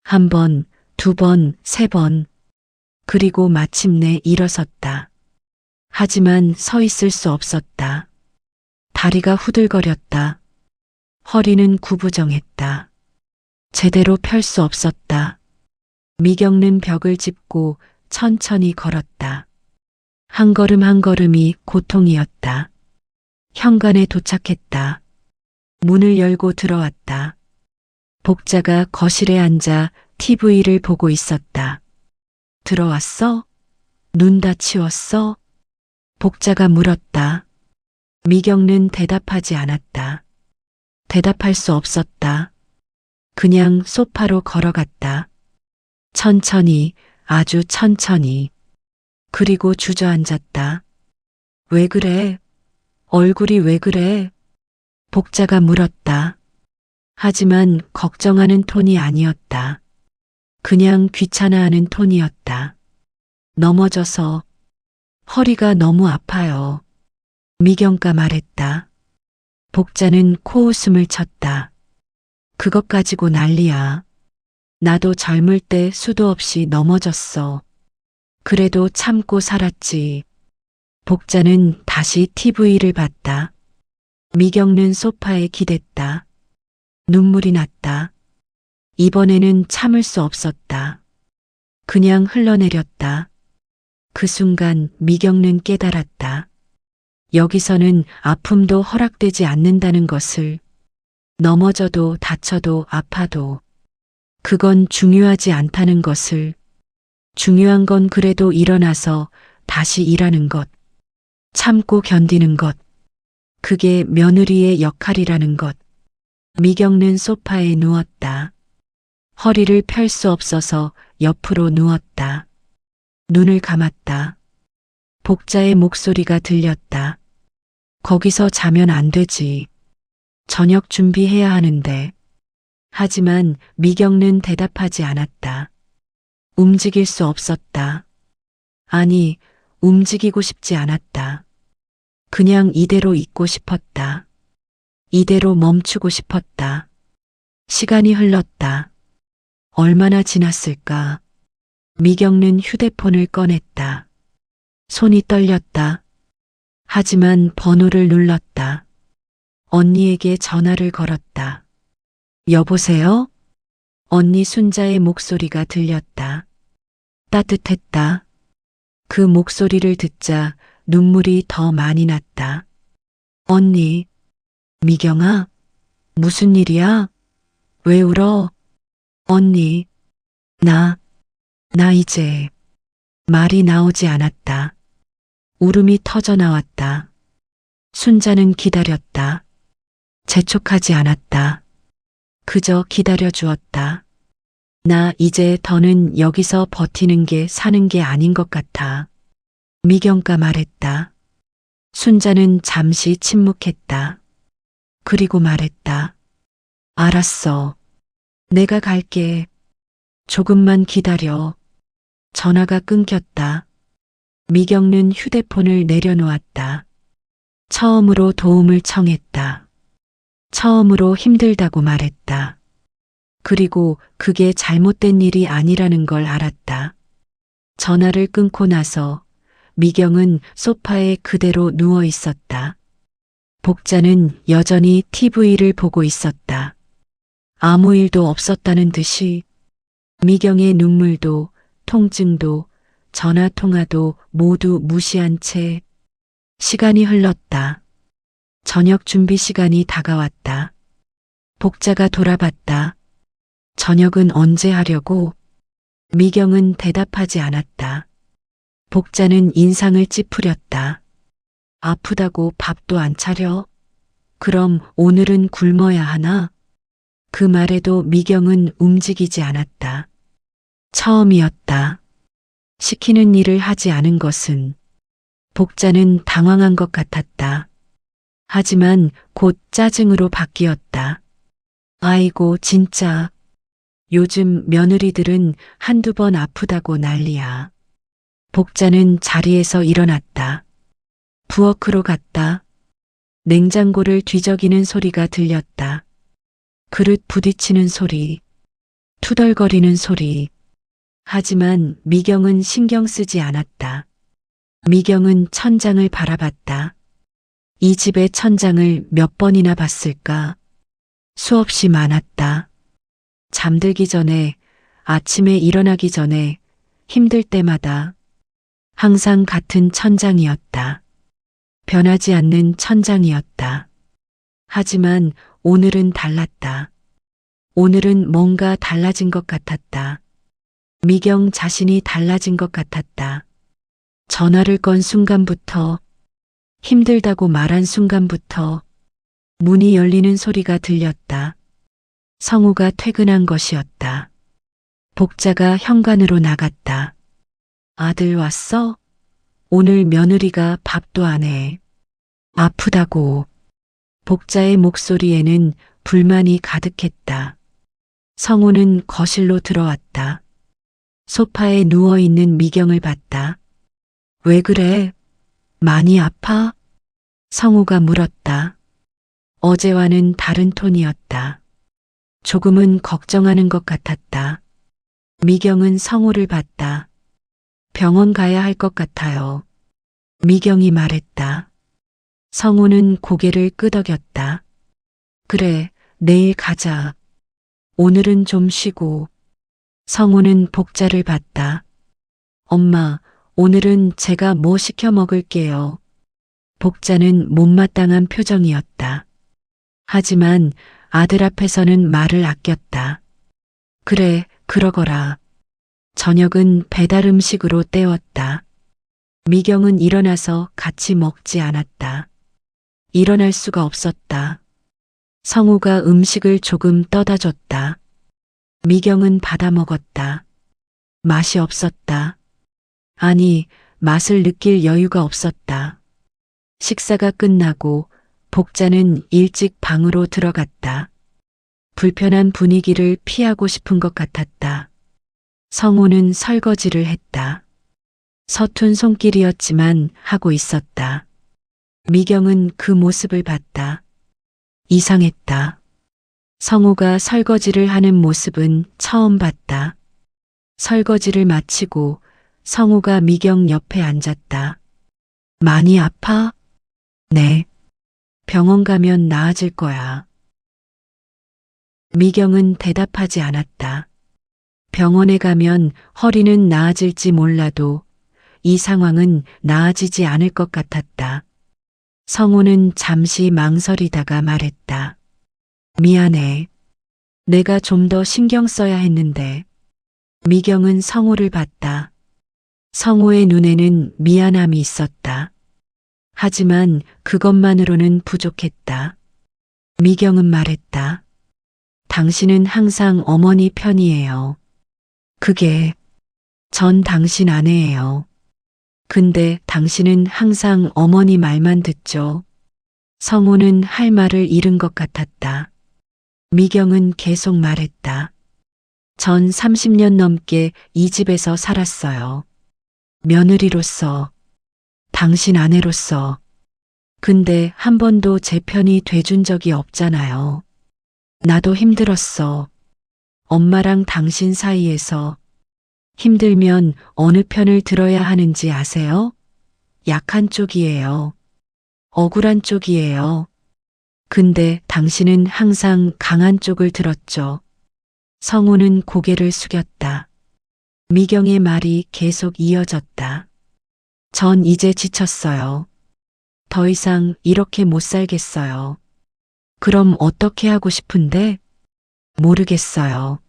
한 번, 두 번, 세 번. 그리고 마침내 일어섰다. 하지만 서 있을 수 없었다. 다리가 후들거렸다. 허리는 구부정했다. 제대로 펼 수 없었다. 미경는 벽을 짚고 천천히 걸었다. 한 걸음 한 걸음이 고통이었다. 현관에 도착했다. 문을 열고 들어왔다. 복자가 거실에 앉아 TV를 보고 있었다. 들어왔어? 눈 다 치웠어? 복자가 물었다. 미경는 대답하지 않았다. 대답할 수 없었다. 그냥 소파로 걸어갔다. 천천히, 아주 천천히. 그리고 주저앉았다. 왜 그래? 얼굴이 왜 그래? 복자가 물었다. 하지만 걱정하는 톤이 아니었다. 그냥 귀찮아하는 톤이었다. 넘어져서 허리가 너무 아파요. 미경가 말했다. 복자는 코웃음을 쳤다. 그것 가지고 난리야. 나도 젊을 때 수도 없이 넘어졌어. 그래도 참고 살았지. 복자는 다시 TV를 봤다. 미경는 소파에 기댔다. 눈물이 났다. 이번에는 참을 수 없었다. 그냥 흘러내렸다. 그 순간 미경는 깨달았다. 여기서는 아픔도 허락되지 않는다는 것을. 넘어져도 다쳐도 아파도 그건 중요하지 않다는 것을. 중요한 건 그래도 일어나서 다시 일하는 것. 참고 견디는 것. 그게 며느리의 역할이라는 것. 미경는 소파에 누웠다. 허리를 펼 수 없어서 옆으로 누웠다. 눈을 감았다. 복자의 목소리가 들렸다. 거기서 자면 안 되지. 저녁 준비해야 하는데. 하지만 미경는 대답하지 않았다. 움직일 수 없었다. 아니, 움직이고 싶지 않았다. 그냥 이대로 있고 싶었다. 이대로 멈추고 싶었다. 시간이 흘렀다. 얼마나 지났을까? 미경는 휴대폰을 꺼냈다. 손이 떨렸다. 하지만 번호를 눌렀다. 언니에게 전화를 걸었다. 여보세요? 언니 순자의 목소리가 들렸다. 따뜻했다. 그 목소리를 듣자 눈물이 더 많이 났다. 언니, 미경아, 무슨 일이야? 왜 울어? 언니, 나 이제 말이 나오지 않았다. 울음이 터져 나왔다. 순자는 기다렸다. 재촉하지 않았다. 그저 기다려 주었다. 나 이제 더는 여기서 버티는 게 사는 게 아닌 것 같아. 미경가 말했다. 순자는 잠시 침묵했다. 그리고 말했다. 알았어. 내가 갈게. 조금만 기다려. 전화가 끊겼다. 미경는 휴대폰을 내려놓았다. 처음으로 도움을 청했다. 처음으로 힘들다고 말했다. 그리고 그게 잘못된 일이 아니라는 걸 알았다. 전화를 끊고 나서 미경은 소파에 그대로 누워 있었다. 복자는 여전히 TV를 보고 있었다. 아무 일도 없었다는 듯이. 미경의 눈물도 통증도 전화 통화도 모두 무시한 채 시간이 흘렀다. 저녁 준비 시간이 다가왔다. 복자가 돌아봤다. 저녁은 언제 하려고? 미경은 대답하지 않았다. 복자는 인상을 찌푸렸다. 아프다고 밥도 안 차려? 그럼 오늘은 굶어야 하나? 그 말에도 미경은 움직이지 않았다. 처음이었다. 시키는 일을 하지 않은 것은. 복자는 당황한 것 같았다. 하지만 곧 짜증으로 바뀌었다. 아이고, 진짜. 요즘 며느리들은 한두 번 아프다고 난리야. 복자는 자리에서 일어났다. 부엌으로 갔다. 냉장고를 뒤적이는 소리가 들렸다. 그릇 부딪히는 소리, 투덜거리는 소리. 하지만 미경은 신경 쓰지 않았다. 미경은 천장을 바라봤다. 이 집의 천장을 몇 번이나 봤을까? 수없이 많았다. 잠들기 전에, 아침에 일어나기 전에, 힘들 때마다 항상 같은 천장이었다. 변하지 않는 천장이었다. 하지만 오늘은 달랐다. 오늘은 뭔가 달라진 것 같았다. 미경 자신이 달라진 것 같았다. 전화를 건 순간부터, 힘들다고 말한 순간부터 문이 열리는 소리가 들렸다. 성우가 퇴근한 것이었다. 복자가 현관으로 나갔다. 아들 왔어? 오늘 며느리가 밥도 안 해. 아프다고. 복자의 목소리에는 불만이 가득했다. 성우는 거실로 들어왔다. 소파에 누워있는 미경을 봤다. 왜 그래? 많이 아파? 성우가 물었다. 어제와는 다른 톤이었다. 조금은 걱정하는 것 같았다. 미경은 성우를 봤다. 병원 가야 할 것 같아요. 미경이 말했다. 성우는 고개를 끄덕였다. 그래, 내일 가자. 오늘은 좀 쉬고. 성우는 복자를 봤다. 엄마, 오늘은 제가 뭐 시켜 먹을게요. 복자는 못마땅한 표정이었다. 하지만 아들 앞에서는 말을 아꼈다. 그래, 그러거라. 저녁은 배달 음식으로 때웠다. 미경은 일어나서 같이 먹지 않았다. 일어날 수가 없었다. 성우가 음식을 조금 떠다 줬다. 미경은 받아 먹었다. 맛이 없었다. 아니, 맛을 느낄 여유가 없었다. 식사가 끝나고 복자는 일찍 방으로 들어갔다. 불편한 분위기를 피하고 싶은 것 같았다. 성우는 설거지를 했다. 서툰 손길이었지만 하고 있었다. 미경은 그 모습을 봤다. 이상했다. 성우가 설거지를 하는 모습은 처음 봤다. 설거지를 마치고 성우가 미경 옆에 앉았다. 많이 아파? 네. 병원 가면 나아질 거야. 미경은 대답하지 않았다. 병원에 가면 허리는 나아질지 몰라도 이 상황은 나아지지 않을 것 같았다. 성우는 잠시 망설이다가 말했다. 미안해. 내가 좀 더 신경 써야 했는데. 미경은 성우를 봤다. 성우의 눈에는 미안함이 있었다. 하지만 그것만으로는 부족했다. 미경은 말했다. 당신은 항상 어머니 편이에요. 그게 전 당신 아내예요. 근데 당신은 항상 어머니 말만 듣죠. 성우는 할 말을 잃은 것 같았다. 미경은 계속 말했다. 전 30년 넘게 이 집에서 살았어요. 며느리로서, 당신 아내로서. 근데 한 번도 제 편이 돼준 적이 없잖아요. 나도 힘들었어. 엄마랑 당신 사이에서. 힘들면 어느 편을 들어야 하는지 아세요? 약한 쪽이에요. 억울한 쪽이에요. 근데 당신은 항상 강한 쪽을 들었죠. 성우는 고개를 숙였다. 미경의 말이 계속 이어졌다. 전 이제 지쳤어요. 더 이상 이렇게 못 살겠어요. 그럼 어떻게 하고 싶은데? 모르겠어요.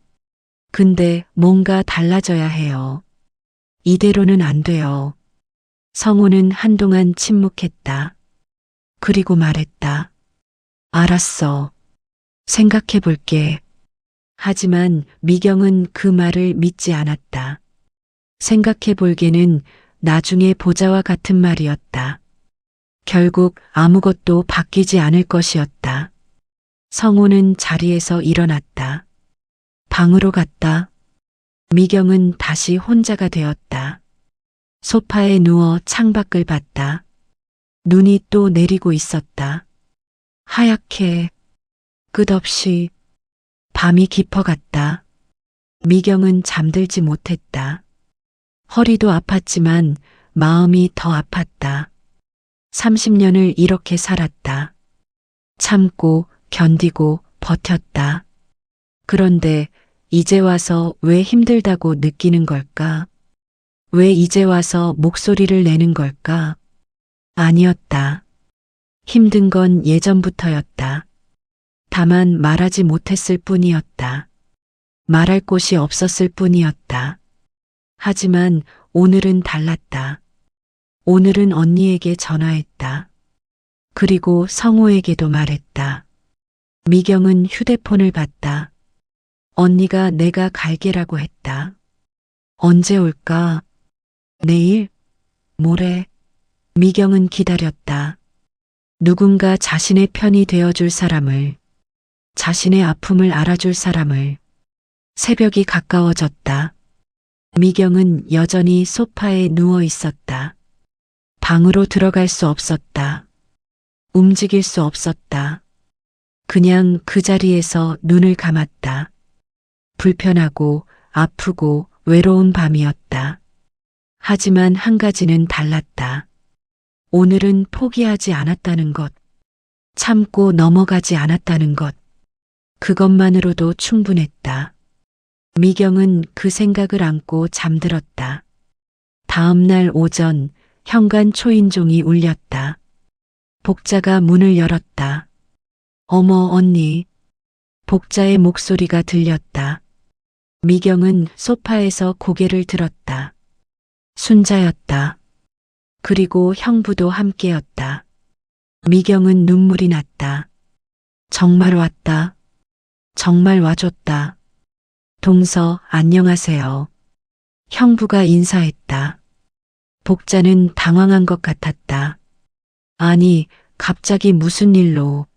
근데 뭔가 달라져야 해요. 이대로는 안 돼요. 성호는 한동안 침묵했다. 그리고 말했다. 알았어. 생각해 볼게. 하지만 미경은 그 말을 믿지 않았다. 생각해 볼게는 나중에 보자와 같은 말이었다. 결국 아무것도 바뀌지 않을 것이었다. 성호는 자리에서 일어났다. 방으로 갔다. 미경은 다시 혼자가 되었다. 소파에 누워 창밖을 봤다. 눈이 또 내리고 있었다. 하얗게, 끝없이, 밤이 깊어갔다. 미경은 잠들지 못했다. 허리도 아팠지만 마음이 더 아팠다. 30년을 이렇게 살았다. 참고, 견디고, 버텼다. 그런데 이제 와서 왜 힘들다고 느끼는 걸까? 왜 이제 와서 목소리를 내는 걸까? 아니었다. 힘든 건 예전부터였다. 다만 말하지 못했을 뿐이었다. 말할 곳이 없었을 뿐이었다. 하지만 오늘은 달랐다. 오늘은 언니에게 전화했다. 그리고 성호에게도 말했다. 미경은 휴대폰을 봤다. 언니가 내가 갈게라고 했다. 언제 올까? 내일? 모레? 미경은 기다렸다. 누군가 자신의 편이 되어줄 사람을, 자신의 아픔을 알아줄 사람을. 새벽이 가까워졌다. 미경은 여전히 소파에 누워 있었다. 방으로 들어갈 수 없었다. 움직일 수 없었다. 그냥 그 자리에서 눈을 감았다. 불편하고 아프고 외로운 밤이었다. 하지만 한 가지는 달랐다. 오늘은 포기하지 않았다는 것, 참고 넘어가지 않았다는 것, 그것만으로도 충분했다. 미경은 그 생각을 안고 잠들었다. 다음 날 오전 현관 초인종이 울렸다. 복자가 문을 열었다. 어머 언니. 복자의 목소리가 들렸다. 미경은 소파에서 고개를 들었다. 순자였다. 그리고 형부도 함께였다. 미경은 눈물이 났다. 정말 왔다. 정말 와줬다. 동서 안녕하세요. 형부가 인사했다. 복자는 당황한 것 같았다. 아니, 갑자기 무슨 일로?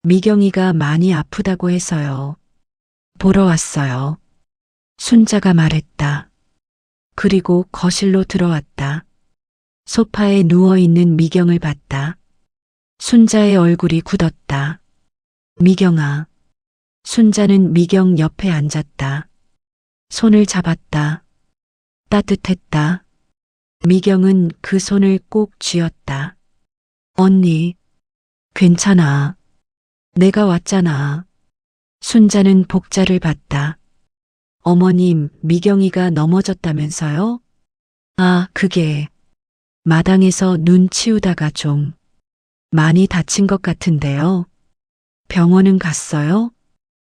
미경이가 많이 아프다고 해서요. 보러 왔어요. 순자가 말했다. 그리고 거실로 들어왔다. 소파에 누워있는 미경을 봤다. 순자의 얼굴이 굳었다. 미경아. 순자는 미경 옆에 앉았다. 손을 잡았다. 따뜻했다. 미경은 그 손을 꼭 쥐었다. 언니, 괜찮아. 내가 왔잖아. 순자는 복자를 봤다. 어머님, 미경이가 넘어졌다면서요? 아, 그게 마당에서 눈 치우다가 좀 많이 다친 것 같은데요. 병원은 갔어요?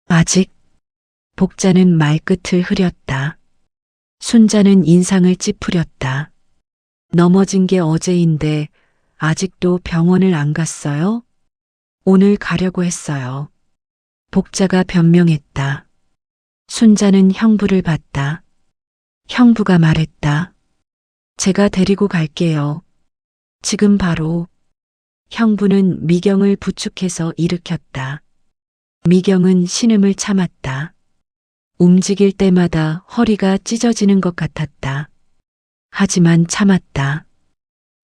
아직? 복자는 말끝을 흐렸다. 순자는 인상을 찌푸렸다. 넘어진 게 어제인데 아직도 병원을 안 갔어요? 오늘 가려고 했어요. 복자가 변명했다. 순자는 형부를 봤다. 형부가 말했다. 제가 데리고 갈게요. 지금 바로. 형부는 미경을 부축해서 일으켰다. 미경은 신음을 참았다. 움직일 때마다 허리가 찢어지는 것 같았다. 하지만 참았다.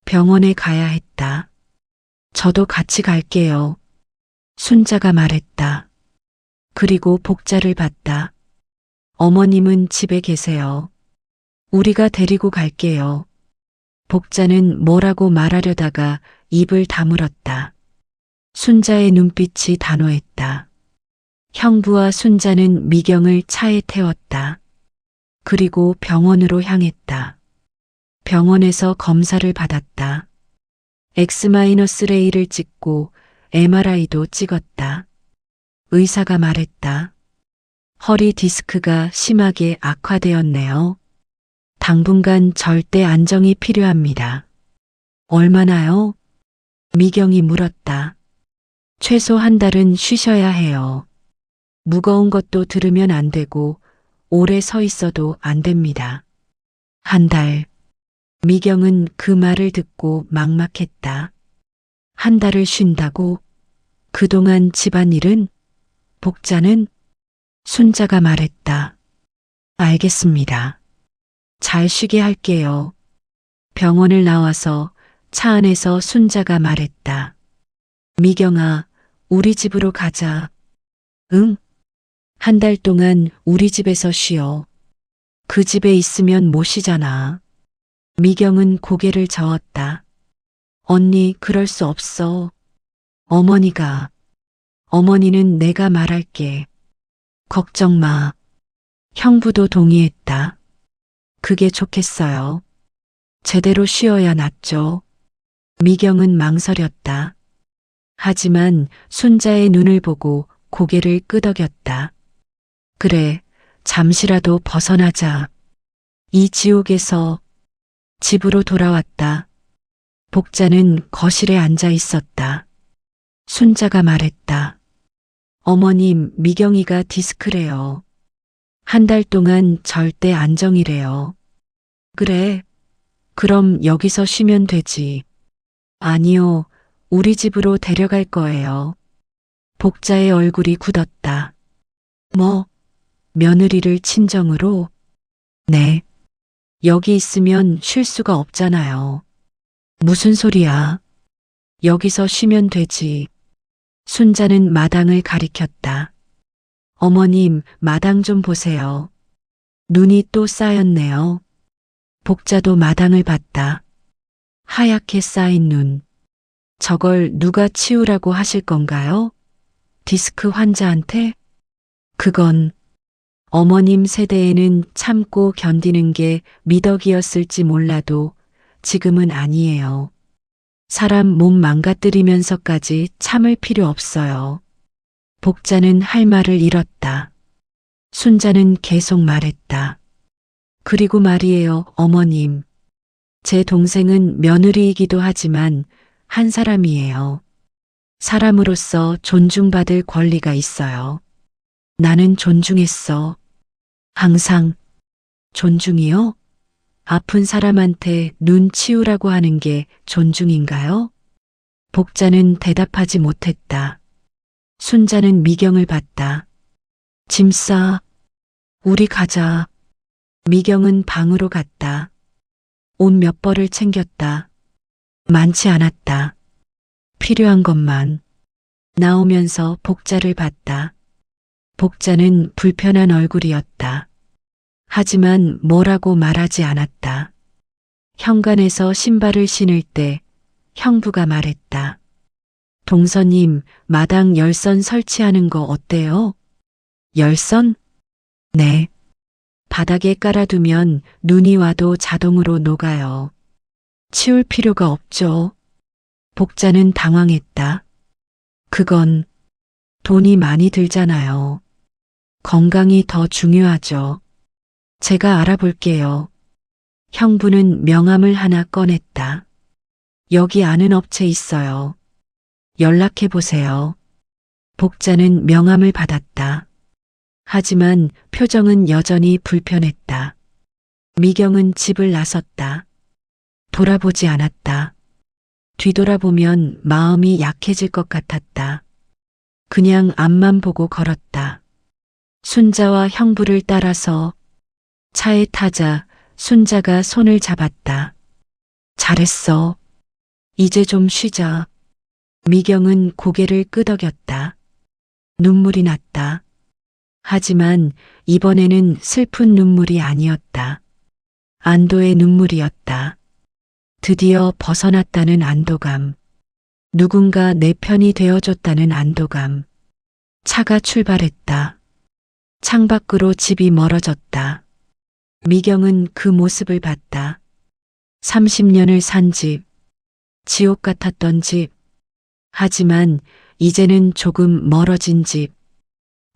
병원에 가야 했다. 저도 같이 갈게요. 순자가 말했다. 그리고 복자를 봤다. 어머님은 집에 계세요. 우리가 데리고 갈게요. 복자는 뭐라고 말하려다가 입을 다물었다. 순자의 눈빛이 단호했다. 형부와 순자는 미경을 차에 태웠다. 그리고 병원으로 향했다. 병원에서 검사를 받았다. X-레이를 찍고 MRI도 찍었다. 의사가 말했다. 허리 디스크가 심하게 악화되었네요. 당분간 절대 안정이 필요합니다. 얼마나요? 미경이 물었다. 최소 한 달은 쉬셔야 해요. 무거운 것도 들으면 안 되고 오래 서 있어도 안 됩니다. 한 달. 미경은 그 말을 듣고 막막했다. 한 달을 쉰다고? 그동안 집안일은? 복자는? 순자가 말했다. 알겠습니다. 잘 쉬게 할게요. 병원을 나와서 차 안에서 순자가 말했다. 미경아, 우리 집으로 가자. 응? 한 달 동안 우리 집에서 쉬어. 그 집에 있으면 못 쉬잖아. 미경은 고개를 저었다. 언니, 그럴 수 없어. 어머니는 내가 말할게. 걱정 마. 형부도 동의했다. 그게 좋겠어요. 제대로 쉬어야 낫죠. 미경은 망설였다. 하지만 순자의 눈을 보고 고개를 끄덕였다. 그래, 잠시라도 벗어나자. 이 지옥에서. 집으로 돌아왔다. 복자는 거실에 앉아 있었다. 순자가 말했다. 어머님, 미경이가 디스크래요. 한 달 동안 절대 안정이래요. 그래, 그럼 여기서 쉬면 되지. 아니요, 우리 집으로 데려갈 거예요. 복자의 얼굴이 굳었다. 뭐, 며느리를 친정으로? 네. 여기 있으면 쉴 수가 없잖아요. 무슨 소리야? 여기서 쉬면 되지. 순자는 마당을 가리켰다. 어머님, 마당 좀 보세요. 눈이 또 쌓였네요. 복자도 마당을 봤다. 하얗게 쌓인 눈. 저걸 누가 치우라고 하실 건가요? 디스크 환자한테? 그건 어머님 세대에는 참고 견디는 게 미덕이었을지 몰라도 지금은 아니에요. 사람 몸 망가뜨리면서까지 참을 필요 없어요. 복자는 할 말을 잃었다. 순자는 계속 말했다. 그리고 말이에요, 어머님. 제 동생은 며느리이기도 하지만 한 사람이에요. 사람으로서 존중받을 권리가 있어요. 나는 존중했어. 항상. 존중이요? 아픈 사람한테 눈 치우라고 하는 게 존중인가요? 복자는 대답하지 못했다. 순자는 미경을 봤다. 짐 싸. 우리 가자. 미경은 방으로 갔다. 옷 몇 벌을 챙겼다. 많지 않았다. 필요한 것만. 나오면서 복자를 봤다. 복자는 불편한 얼굴이었다. 하지만 뭐라고 말하지 않았다. 현관에서 신발을 신을 때 형부가 말했다. 동서님, 마당 열선 설치하는 거 어때요? 열선? 네. 바닥에 깔아두면 눈이 와도 자동으로 녹아요. 치울 필요가 없죠. 복자는 당황했다. 그건 돈이 많이 들잖아요. 건강이 더 중요하죠. 제가 알아볼게요. 형부는 명함을 하나 꺼냈다. 여기 아는 업체 있어요. 연락해 보세요. 복자는 명함을 받았다. 하지만 표정은 여전히 불편했다. 미경은 집을 나섰다. 돌아보지 않았다. 뒤돌아보면 마음이 약해질 것 같았다. 그냥 앞만 보고 걸었다. 순자와 형부를 따라서 차에 타자 순자가 손을 잡았다. 잘했어. 이제 좀 쉬자. 미경은 고개를 끄덕였다. 눈물이 났다. 하지만 이번에는 슬픈 눈물이 아니었다. 안도의 눈물이었다. 드디어 벗어났다는 안도감. 누군가 내 편이 되어줬다는 안도감. 차가 출발했다. 창밖으로 집이 멀어졌다. 미경은 그 모습을 봤다. 30년을 산 집. 지옥 같았던 집. 하지만 이제는 조금 멀어진 집.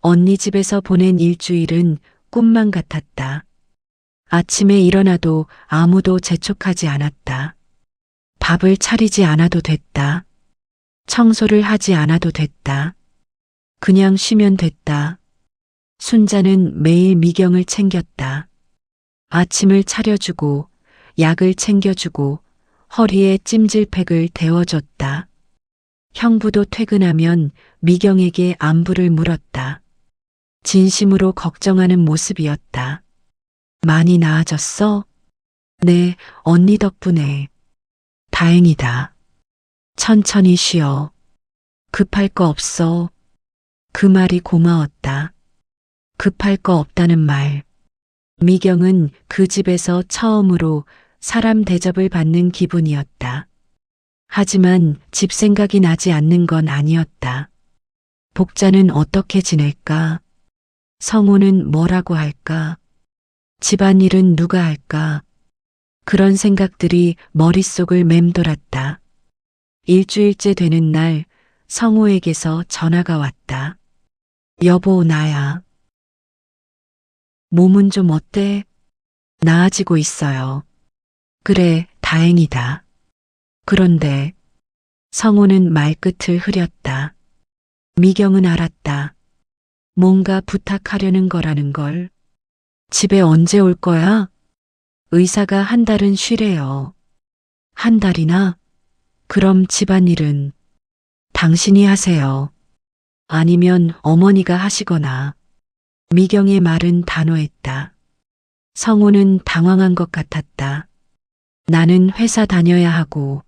언니 집에서 보낸 일주일은 꿈만 같았다. 아침에 일어나도 아무도 재촉하지 않았다. 밥을 차리지 않아도 됐다. 청소를 하지 않아도 됐다. 그냥 쉬면 됐다. 순자는 매일 미경을 챙겼다. 아침을 차려주고, 약을 챙겨주고, 허리에 찜질팩을 데워줬다. 형부도 퇴근하면 미경에게 안부를 물었다. 진심으로 걱정하는 모습이었다. 많이 나아졌어? 네, 언니 덕분에. 다행이다. 천천히 쉬어. 급할 거 없어. 그 말이 고마웠다. 급할 거 없다는 말. 미경은 그 집에서 처음으로 사람 대접을 받는 기분이었다. 하지만 집 생각이 나지 않는 건 아니었다. 복자는 어떻게 지낼까? 성우는 뭐라고 할까? 집안일은 누가 할까? 그런 생각들이 머릿속을 맴돌았다. 일주일째 되는 날 성우에게서 전화가 왔다. 여보, 나야. 몸은 좀 어때? 나아지고 있어요. 그래, 다행이다. 그런데 성우는 말끝을 흐렸다. 미경은 알았다. 뭔가 부탁하려는 거라는 걸. 집에 언제 올 거야? 의사가 한 달은 쉬래요. 한 달이나? 그럼 집안일은 당신이 하세요. 아니면 어머니가 하시거나. 미경의 말은 단호했다. 성우는 당황한 것 같았다. 나는 회사 다녀야 하고,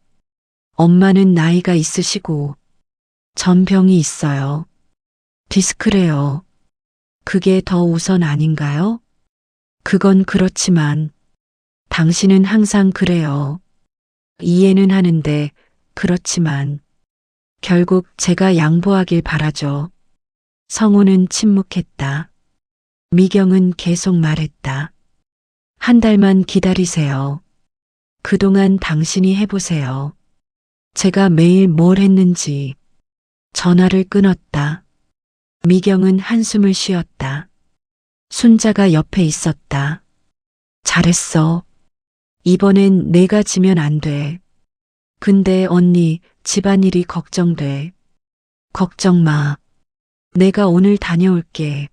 엄마는 나이가 있으시고, 전병이 있어요. 디스크래요. 그게 더 우선 아닌가요? 그건 그렇지만, 당신은 항상 그래요. 이해는 하는데, 그렇지만, 결국 제가 양보하길 바라죠. 성우는 침묵했다. 미경은 계속 말했다. 한 달만 기다리세요. 그동안 당신이 해보세요. 제가 매일 뭘 했는지. 전화를 끊었다. 미경은 한숨을 쉬었다. 순자가 옆에 있었다. 잘했어. 이번엔 내가 지면 안 돼. 근데 언니, 집안일이 걱정돼. 걱정 마. 내가 오늘 다녀올게.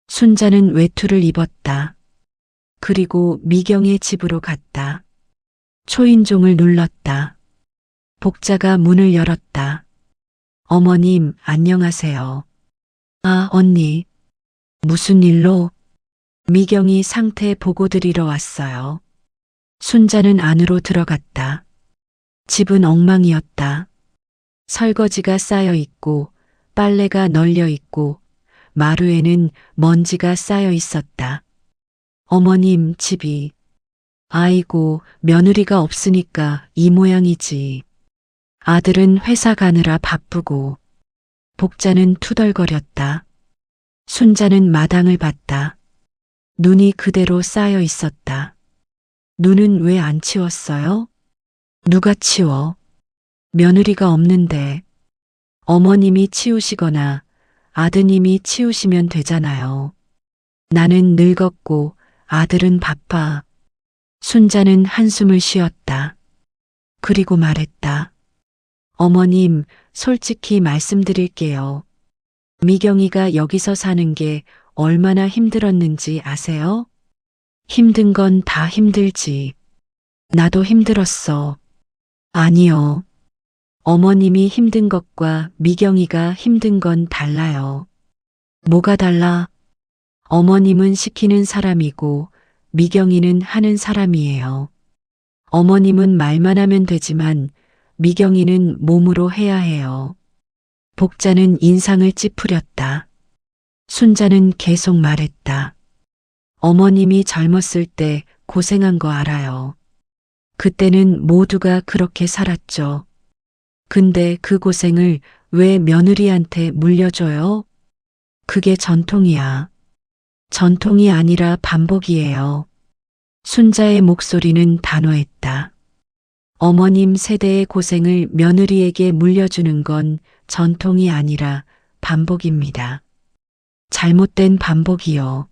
순자는 외투를 입었다. 그리고 미경의 집으로 갔다. 초인종을 눌렀다. 복자가 문을 열었다. 어머님, 안녕하세요. 아, 언니. 무슨 일로? 미경이 상태 보고 드리러 왔어요. 순자는 안으로 들어갔다. 집은 엉망이었다. 설거지가 쌓여 있고, 빨래가 널려 있고, 마루에는 먼지가 쌓여 있었다. 어머님, 집이. 아이고, 며느리가 없으니까 이 모양이지. 아들은 회사 가느라 바쁘고. 복자는 투덜거렸다. 순자는 마당을 봤다. 눈이 그대로 쌓여 있었다. 눈은 왜 안 치웠어요? 누가 치워? 며느리가 없는데. 어머님이 치우시거나 아드님이 치우시면 되잖아요. 나는 늙었고 아들은 바빠. 순자는 한숨을 쉬었다. 그리고 말했다. 어머님, 솔직히 말씀드릴게요. 미경이가 여기서 사는 게 얼마나 힘들었는지 아세요? 힘든 건 다 힘들지. 나도 힘들었어. 아니요. 어머님이 힘든 것과 미경이가 힘든 건 달라요. 뭐가 달라? 어머님은 시키는 사람이고 미경이는 하는 사람이에요. 어머님은 말만 하면 되지만 미경이는 몸으로 해야 해요. 복자는 인상을 찌푸렸다. 순자는 계속 말했다. 어머님이 젊었을 때 고생한 거 알아요. 그때는 모두가 그렇게 살았죠. 근데 그 고생을 왜 며느리한테 물려줘요? 그게 전통이야. 전통이 아니라 반복이에요. 순자의 목소리는 단호했다. 어머님 세대의 고생을 며느리에게 물려주는 건 전통이 아니라 반복입니다. 잘못된 반복이요.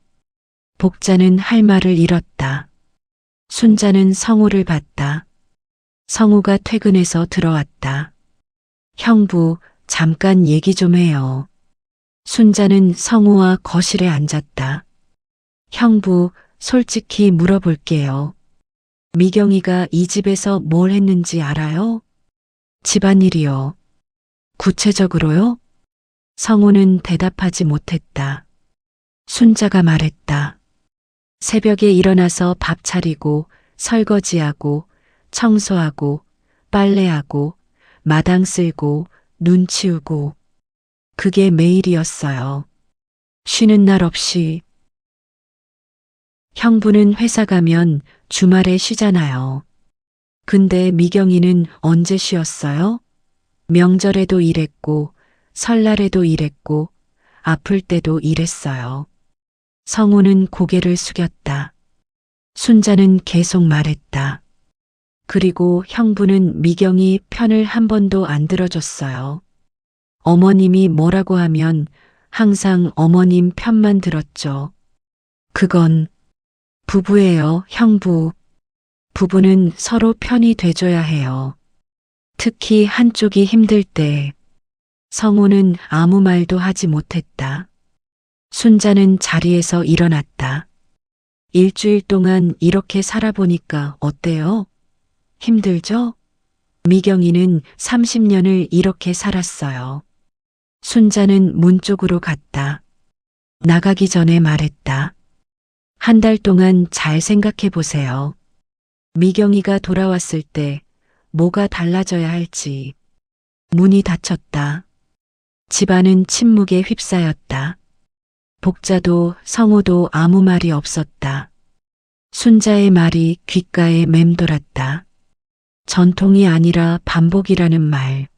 복자는 할 말을 잃었다. 순자는 성우를 봤다. 성우가 퇴근해서 들어왔다. 형부, 잠깐 얘기 좀 해요. 순자는 성우와 거실에 앉았다. 형부, 솔직히 물어볼게요. 미경이가 이 집에서 뭘 했는지 알아요? 집안일이요. 구체적으로요? 성우는 대답하지 못했다. 순자가 말했다. 새벽에 일어나서 밥 차리고 설거지하고 청소하고 빨래하고 마당 쓸고 눈 치우고 그게 매일이었어요. 쉬는 날 없이. 형부는 회사 가면 주말에 쉬잖아요. 근데 미경이는 언제 쉬었어요? 명절에도 일했고 설날에도 일했고 아플 때도 일했어요. 성우는 고개를 숙였다. 순자는 계속 말했다. 그리고 형부는 미경이 편을 한 번도 안 들어줬어요. 어머님이 뭐라고 하면 항상 어머님 편만 들었죠. 그건 부부예요, 형부. 부부는 서로 편이 돼줘야 해요. 특히 한쪽이 힘들 때. 성우는 아무 말도 하지 못했다. 순자는 자리에서 일어났다. 일주일 동안 이렇게 살아보니까 어때요? 힘들죠? 미경이는 30년을 이렇게 살았어요. 순자는 문 쪽으로 갔다. 나가기 전에 말했다. 한 달 동안 잘 생각해 보세요. 미경이가 돌아왔을 때 뭐가 달라져야 할지. 문이 닫혔다. 집안은 침묵에 휩싸였다. 복자도 성우도 아무 말이 없었다. 순자의 말이 귓가에 맴돌았다. 전통이 아니라 반복이라는 말.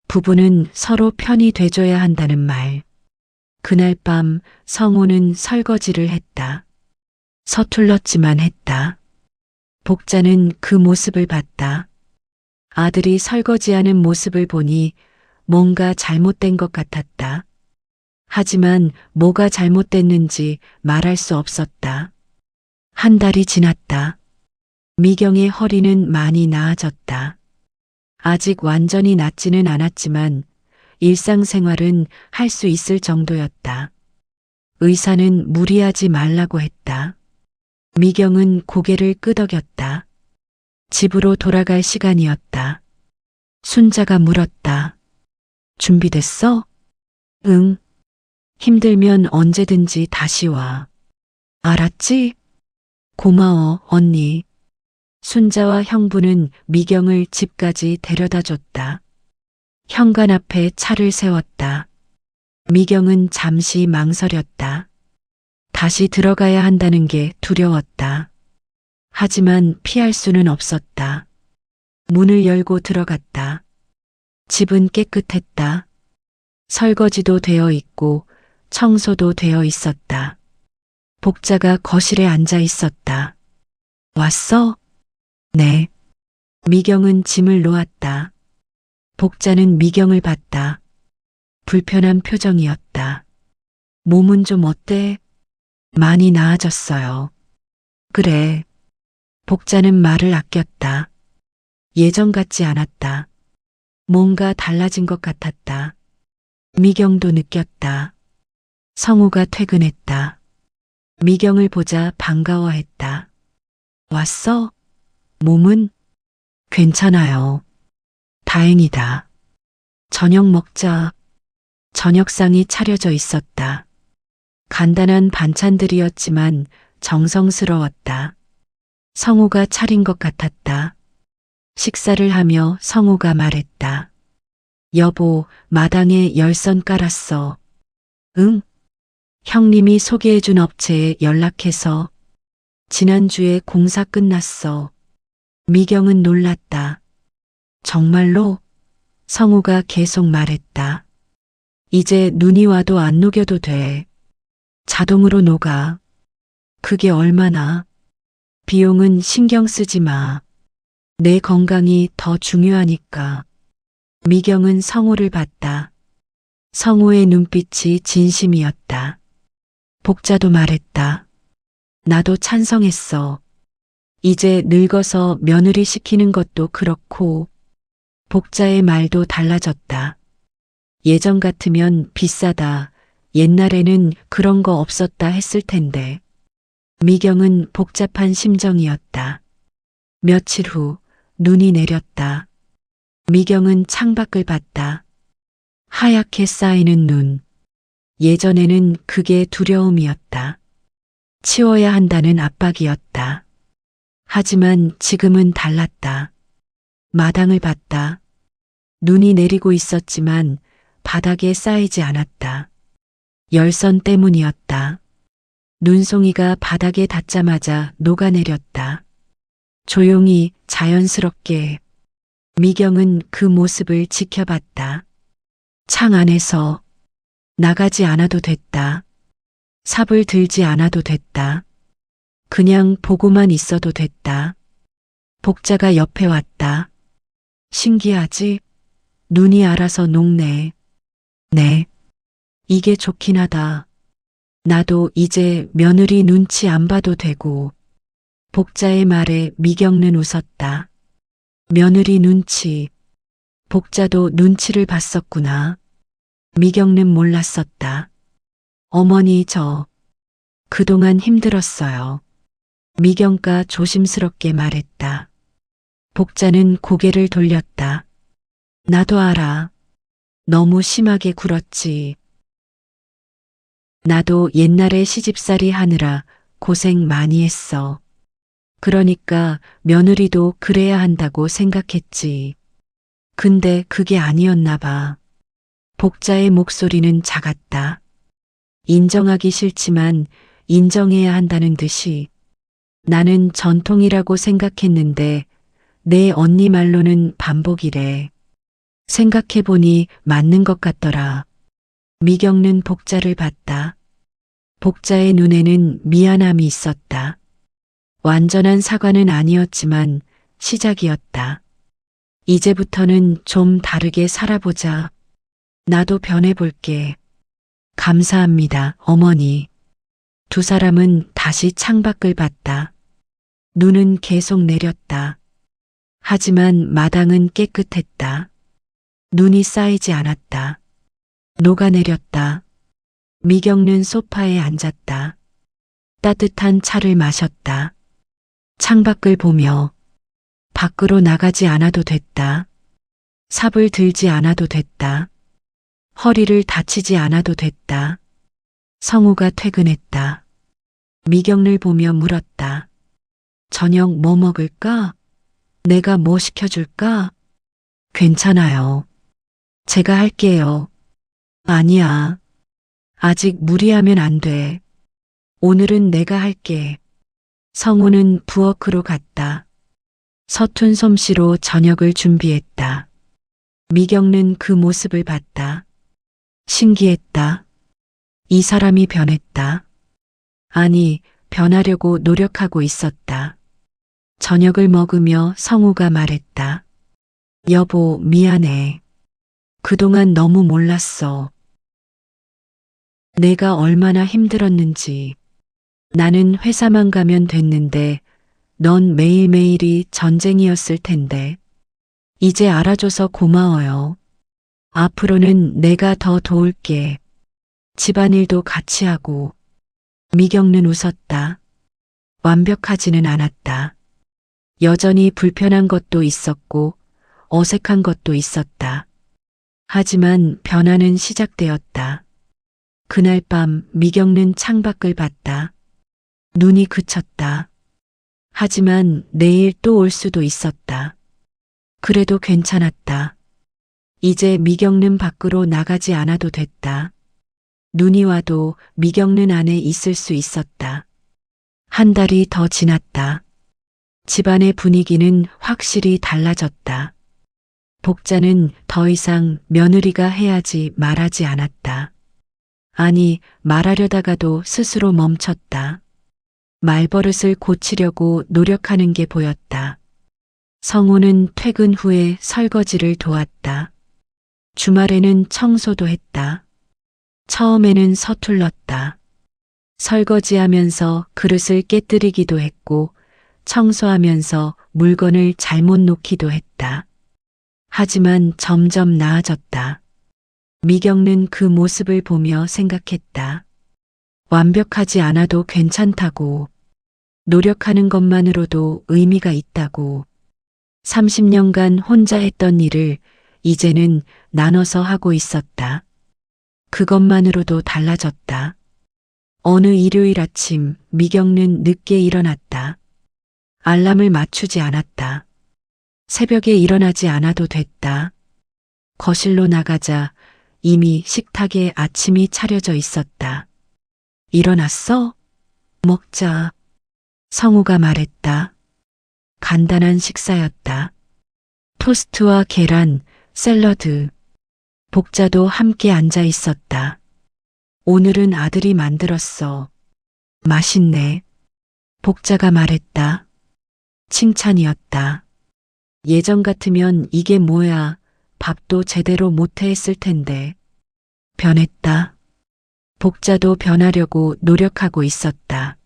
부부는 서로 편이 돼줘야 한다는 말. 그날 밤 성우는 설거지를 했다. 서툴렀지만 했다. 복자는 그 모습을 봤다. 아들이 설거지하는 모습을 보니 뭔가 잘못된 것 같았다. 하지만 뭐가 잘못됐는지 말할 수 없었다. 한 달이 지났다. 미경의 허리는 많이 나아졌다. 아직 완전히 낫지는 않았지만 일상생활은 할 수 있을 정도였다. 의사는 무리하지 말라고 했다. 미경은 고개를 끄덕였다. 집으로 돌아갈 시간이었다. 순자가 물었다. 준비됐어? 응. 힘들면 언제든지 다시 와. 알았지? 고마워, 언니. 순자와 형부는 미경을 집까지 데려다 줬다. 현관 앞에 차를 세웠다. 미경은 잠시 망설였다. 다시 들어가야 한다는 게 두려웠다. 하지만 피할 수는 없었다. 문을 열고 들어갔다. 집은 깨끗했다. 설거지도 되어 있고 청소도 되어 있었다. 복자가 거실에 앉아 있었다. 왔어? 네. 미경은 짐을 놓았다. 복자는 미경을 봤다. 불편한 표정이었다. 몸은 좀 어때? 많이 나아졌어요. 그래. 복자는 말을 아꼈다. 예전 같지 않았다. 뭔가 달라진 것 같았다. 미경도 느꼈다. 성우가 퇴근했다. 미경을 보자 반가워했다. 왔어? 몸은? 괜찮아요. 다행이다. 저녁 먹자. 저녁상이 차려져 있었다. 간단한 반찬들이었지만 정성스러웠다. 성우가 차린 것 같았다. 식사를 하며 성우가 말했다. 여보, 마당에 열선 깔았어. 응? 형님이 소개해준 업체에 연락해서 지난주에 공사 끝났어. 미경은 놀랐다. 정말로? 성우가 계속 말했다. 이제 눈이 와도 안 녹여도 돼. 자동으로 녹아. 그게 얼마나? 비용은 신경 쓰지 마. 내 건강이 더 중요하니까. 미경은 성우를 봤다. 성우의 눈빛이 진심이었다. 복자도 말했다. 나도 찬성했어. 이제 늙어서 며느리 시키는 것도 그렇고. 복자의 말도 달라졌다. 예전 같으면 비싸다. 옛날에는 그런 거 없었다 했을 텐데. 미경은 복잡한 심정이었다. 며칠 후 눈이 내렸다. 미경은 창밖을 봤다. 하얗게 쌓이는 눈. 예전에는 그게 두려움이었다. 치워야 한다는 압박이었다. 하지만 지금은 달랐다. 마당을 봤다. 눈이 내리고 있었지만 바닥에 쌓이지 않았다. 열선 때문이었다. 눈송이가 바닥에 닿자마자 녹아내렸다. 조용히 자연스럽게. 미경은 그 모습을 지켜봤다. 창 안에서 나가지 않아도 됐다. 삽을 들지 않아도 됐다. 그냥 보고만 있어도 됐다. 복자가 옆에 왔다. 신기하지? 눈이 알아서 녹네. 네. 이게 좋긴 하다. 나도 이제 며느리 눈치 안 봐도 되고. 복자의 말에 미경는 웃었다. 며느리 눈치. 복자도 눈치를 봤었구나. 미경는 몰랐었다. 어머니 그동안 힘들었어요. 미경가 조심스럽게 말했다. 복자는 고개를 돌렸다. 나도 알아. 너무 심하게 굴었지. 나도 옛날에 시집살이 하느라 고생 많이 했어. 그러니까 며느리도 그래야 한다고 생각했지. 근데 그게 아니었나 봐. 복자의 목소리는 작았다. 인정하기 싫지만 인정해야 한다는 듯이. 나는 전통이라고 생각했는데 내 언니 말로는 반복이래. 생각해보니 맞는 것 같더라. 미경는 복자를 봤다. 복자의 눈에는 미안함이 있었다. 완전한 사과는 아니었지만 시작이었다. 이제부터는 좀 다르게 살아보자. 나도 변해볼게. 감사합니다, 어머니. 두 사람은 다시 창밖을 봤다. 눈은 계속 내렸다. 하지만 마당은 깨끗했다. 눈이 쌓이지 않았다. 녹아내렸다. 미경는 소파에 앉았다. 따뜻한 차를 마셨다. 창밖을 보며 밖으로 나가지 않아도 됐다. 삽을 들지 않아도 됐다. 허리를 다치지 않아도 됐다. 성우가 퇴근했다. 미경을 보며 물었다. 저녁 뭐 먹을까? 내가 뭐 시켜줄까? 괜찮아요. 제가 할게요. 아니야. 아직 무리하면 안 돼. 오늘은 내가 할게. 성우는 부엌으로 갔다. 서툰 솜씨로 저녁을 준비했다. 미경은 그 모습을 봤다. 신기했다. 이 사람이 변했다. 아니, 변하려고 노력하고 있었다. 저녁을 먹으며 성우가 말했다. 여보, 미안해. 그동안 너무 몰랐어. 내가 얼마나 힘들었는지. 나는 회사만 가면 됐는데 넌 매일매일이 전쟁이었을 텐데. 이제 알아줘서 고마워요. 앞으로는 내가 더 도울게. 집안일도 같이 하고. 미경은 웃었다. 완벽하지는 않았다. 여전히 불편한 것도 있었고 어색한 것도 있었다. 하지만 변화는 시작되었다. 그날 밤 미경은 창밖을 봤다. 눈이 그쳤다. 하지만 내일 또 올 수도 있었다. 그래도 괜찮았다. 이제 미경은 밖으로 나가지 않아도 됐다. 눈이 와도 미경은 안에 있을 수 있었다. 한 달이 더 지났다. 집안의 분위기는 확실히 달라졌다. 복자는 더 이상 며느리가 해야지 말하지 않았다. 아니, 말하려다가도 스스로 멈췄다. 말버릇을 고치려고 노력하는 게 보였다. 성우는 퇴근 후에 설거지를 도왔다. 주말에는 청소도 했다. 처음에는 서툴렀다. 설거지하면서 그릇을 깨뜨리기도 했고 청소하면서 물건을 잘못 놓기도 했다. 하지만 점점 나아졌다. 미경는 그 모습을 보며 생각했다. 완벽하지 않아도 괜찮다고, 노력하는 것만으로도 의미가 있다고. 30년간 혼자 했던 일을 이제는 나눠서 하고 있었다. 그것만으로도 달라졌다. 어느 일요일 아침 미경는 늦게 일어났다. 알람을 맞추지 않았다. 새벽에 일어나지 않아도 됐다. 거실로 나가자 이미 식탁에 아침이 차려져 있었다. 일어났어? 먹자. 성우가 말했다. 간단한 식사였다. 토스트와 계란, 샐러드, 복자도 함께 앉아 있었다. 오늘은 아들이 만들었어. 맛있네. 복자가 말했다. 칭찬이었다. 예전 같으면 이게 뭐야, 밥도 제대로 못해 했을 텐데. 변했다. 복자도 변하려고 노력하고 있었다.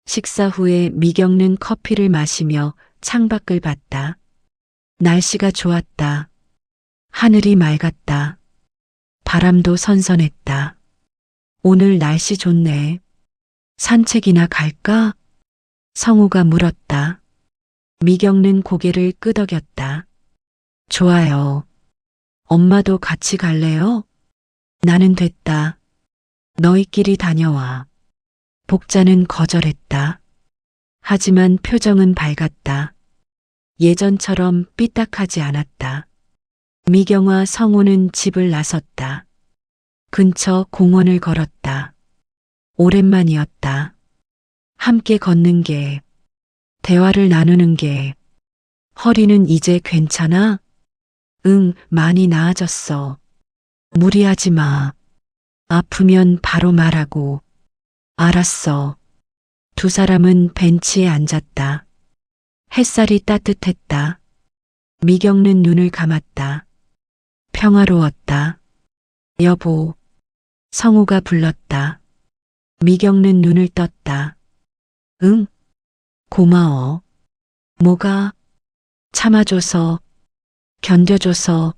식사 후에 미경는 커피를 마시며 창밖을 봤다. 날씨가 좋았다. 하늘이 맑았다. 바람도 선선했다. 오늘 날씨 좋네. 산책이나 갈까? 성우가 물었다. 미경는 고개를 끄덕였다. 좋아요. 엄마도 같이 갈래요? 나는 됐다. 너희끼리 다녀와. 복자는 거절했다. 하지만 표정은 밝았다. 예전처럼 삐딱하지 않았다. 미경과 성우는 집을 나섰다. 근처 공원을 걸었다. 오랜만이었다. 함께 걷는 게, 대화를 나누는 게. 허리는 이제 괜찮아? 응, 많이 나아졌어. 무리하지 마. 아프면 바로 말하고. 알았어. 두 사람은 벤치에 앉았다. 햇살이 따뜻했다. 미경는 눈을 감았다. 평화로웠다. 여보. 성우가 불렀다. 미경는 눈을 떴다. 응? 고마워. 뭐가? 참아줘서, 견뎌줘서.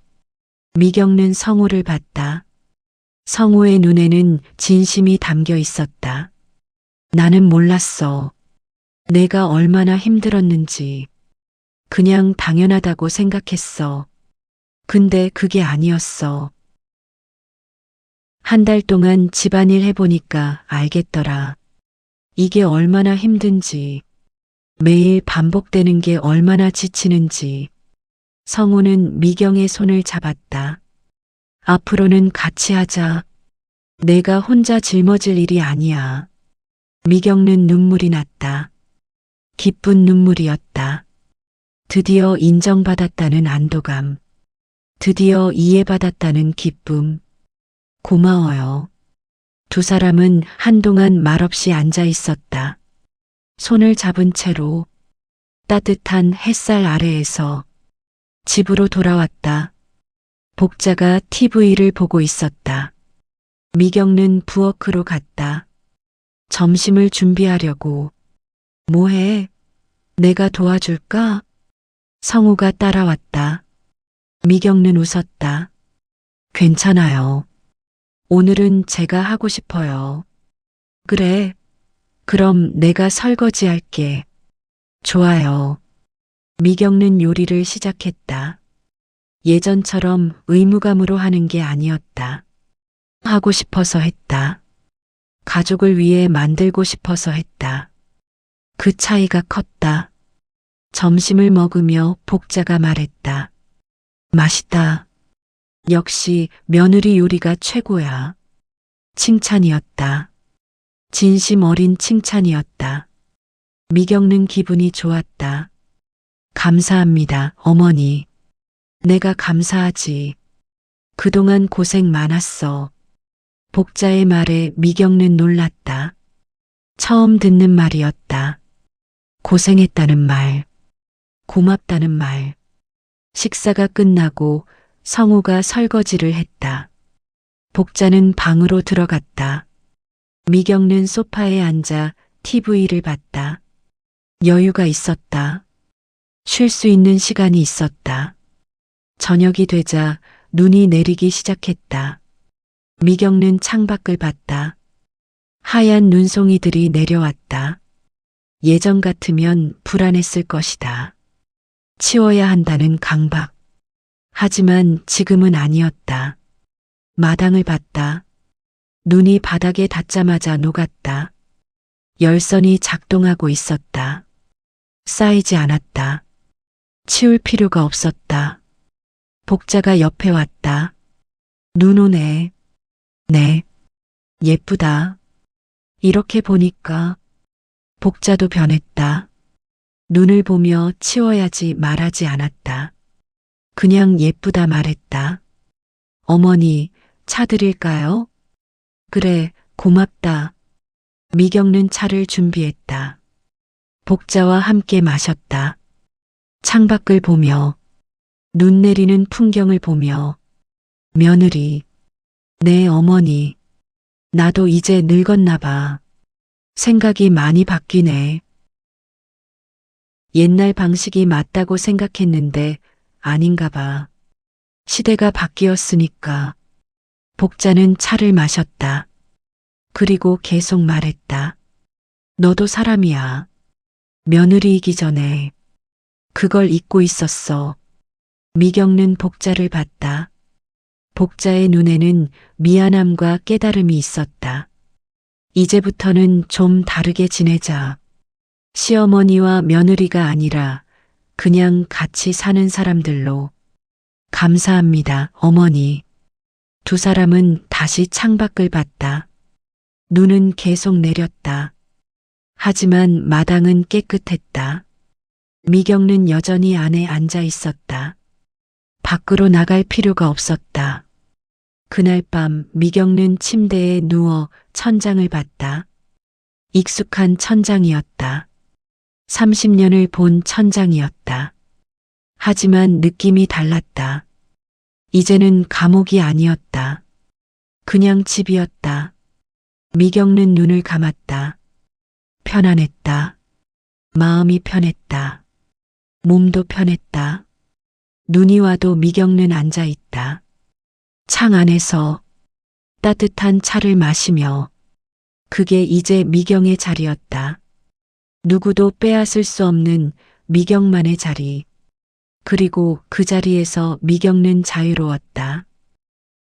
미경는 성우를 봤다. 성우의 눈에는 진심이 담겨 있었다. 나는 몰랐어. 내가 얼마나 힘들었는지. 그냥 당연하다고 생각했어. 근데 그게 아니었어. 한 달 동안 집안일 해보니까 알겠더라. 이게 얼마나 힘든지. 매일 반복되는 게 얼마나 지치는지. 성우는 미경의 손을 잡았다. 앞으로는 같이 하자. 내가 혼자 짊어질 일이 아니야. 미경는 눈물이 났다. 기쁜 눈물이었다. 드디어 인정받았다는 안도감. 드디어 이해받았다는 기쁨. 고마워요. 두 사람은 한동안 말없이 앉아 있었다. 손을 잡은 채로 따뜻한 햇살 아래에서 집으로 돌아왔다. 복자가 TV를 보고 있었다. 미경는 부엌으로 갔다. 점심을 준비하려고. 뭐해? 내가 도와줄까? 성우가 따라왔다. 미경는 웃었다. 괜찮아요. 오늘은 제가 하고 싶어요. 그래. 그럼 내가 설거지 할게. 좋아요. 미경는 요리를 시작했다. 예전처럼 의무감으로 하는 게 아니었다. 하고 싶어서 했다. 가족을 위해 만들고 싶어서 했다. 그 차이가 컸다. 점심을 먹으며 복자가 말했다. 맛있다. 역시 며느리 요리가 최고야. 칭찬이었다. 진심 어린 칭찬이었다. 미경는 기분이 좋았다. 감사합니다, 어머니. 내가 감사하지. 그동안 고생 많았어. 복자의 말에 미경는 놀랐다. 처음 듣는 말이었다. 고생했다는 말. 고맙다는 말. 식사가 끝나고 성우가 설거지를 했다. 복자는 방으로 들어갔다. 미경는 소파에 앉아 TV를 봤다. 여유가 있었다. 쉴 수 있는 시간이 있었다. 저녁이 되자 눈이 내리기 시작했다. 미경는 창밖을 봤다. 하얀 눈송이들이 내려왔다. 예전 같으면 불안했을 것이다. 치워야 한다는 강박. 하지만 지금은 아니었다. 마당을 봤다. 눈이 바닥에 닿자마자 녹았다. 열선이 작동하고 있었다. 쌓이지 않았다. 치울 필요가 없었다. 복자가 옆에 왔다. 눈 오네. 네. 예쁘다. 이렇게 보니까 복자도 변했다. 눈을 보며 치워야지 말하지 않았다. 그냥 예쁘다 말했다. 어머니, 차 드릴까요? 그래, 고맙다. 미경는 차를 준비했다. 복자와 함께 마셨다. 창밖을 보며, 눈 내리는 풍경을 보며, 며느리, 내 어머니, 나도 이제 늙었나 봐. 생각이 많이 바뀌네. 옛날 방식이 맞다고 생각했는데 아닌가 봐. 시대가 바뀌었으니까. 복자는 차를 마셨다. 그리고 계속 말했다. 너도 사람이야. 며느리이기 전에. 그걸 잊고 있었어. 미경는 복자를 봤다. 복자의 눈에는 미안함과 깨달음이 있었다. 이제부터는 좀 다르게 지내자. 시어머니와 며느리가 아니라 그냥 같이 사는 사람들로. 감사합니다, 어머니. 두 사람은 다시 창밖을 봤다. 눈은 계속 내렸다. 하지만 마당은 깨끗했다. 미경는 여전히 안에 앉아 있었다. 밖으로 나갈 필요가 없었다. 그날 밤 미경는 침대에 누워 천장을 봤다. 익숙한 천장이었다. 30년을 본 천장이었다. 하지만 느낌이 달랐다. 이제는 감옥이 아니었다. 그냥 집이었다. 미경는 눈을 감았다. 편안했다. 마음이 편했다. 몸도 편했다. 눈이 와도 미경는 앉아 있다. 창 안에서 따뜻한 차를 마시며 그게 이제 미경의 자리였다. 누구도 빼앗을 수 없는 미경만의 자리. 그리고 그 자리에서 미경는 자유로웠다.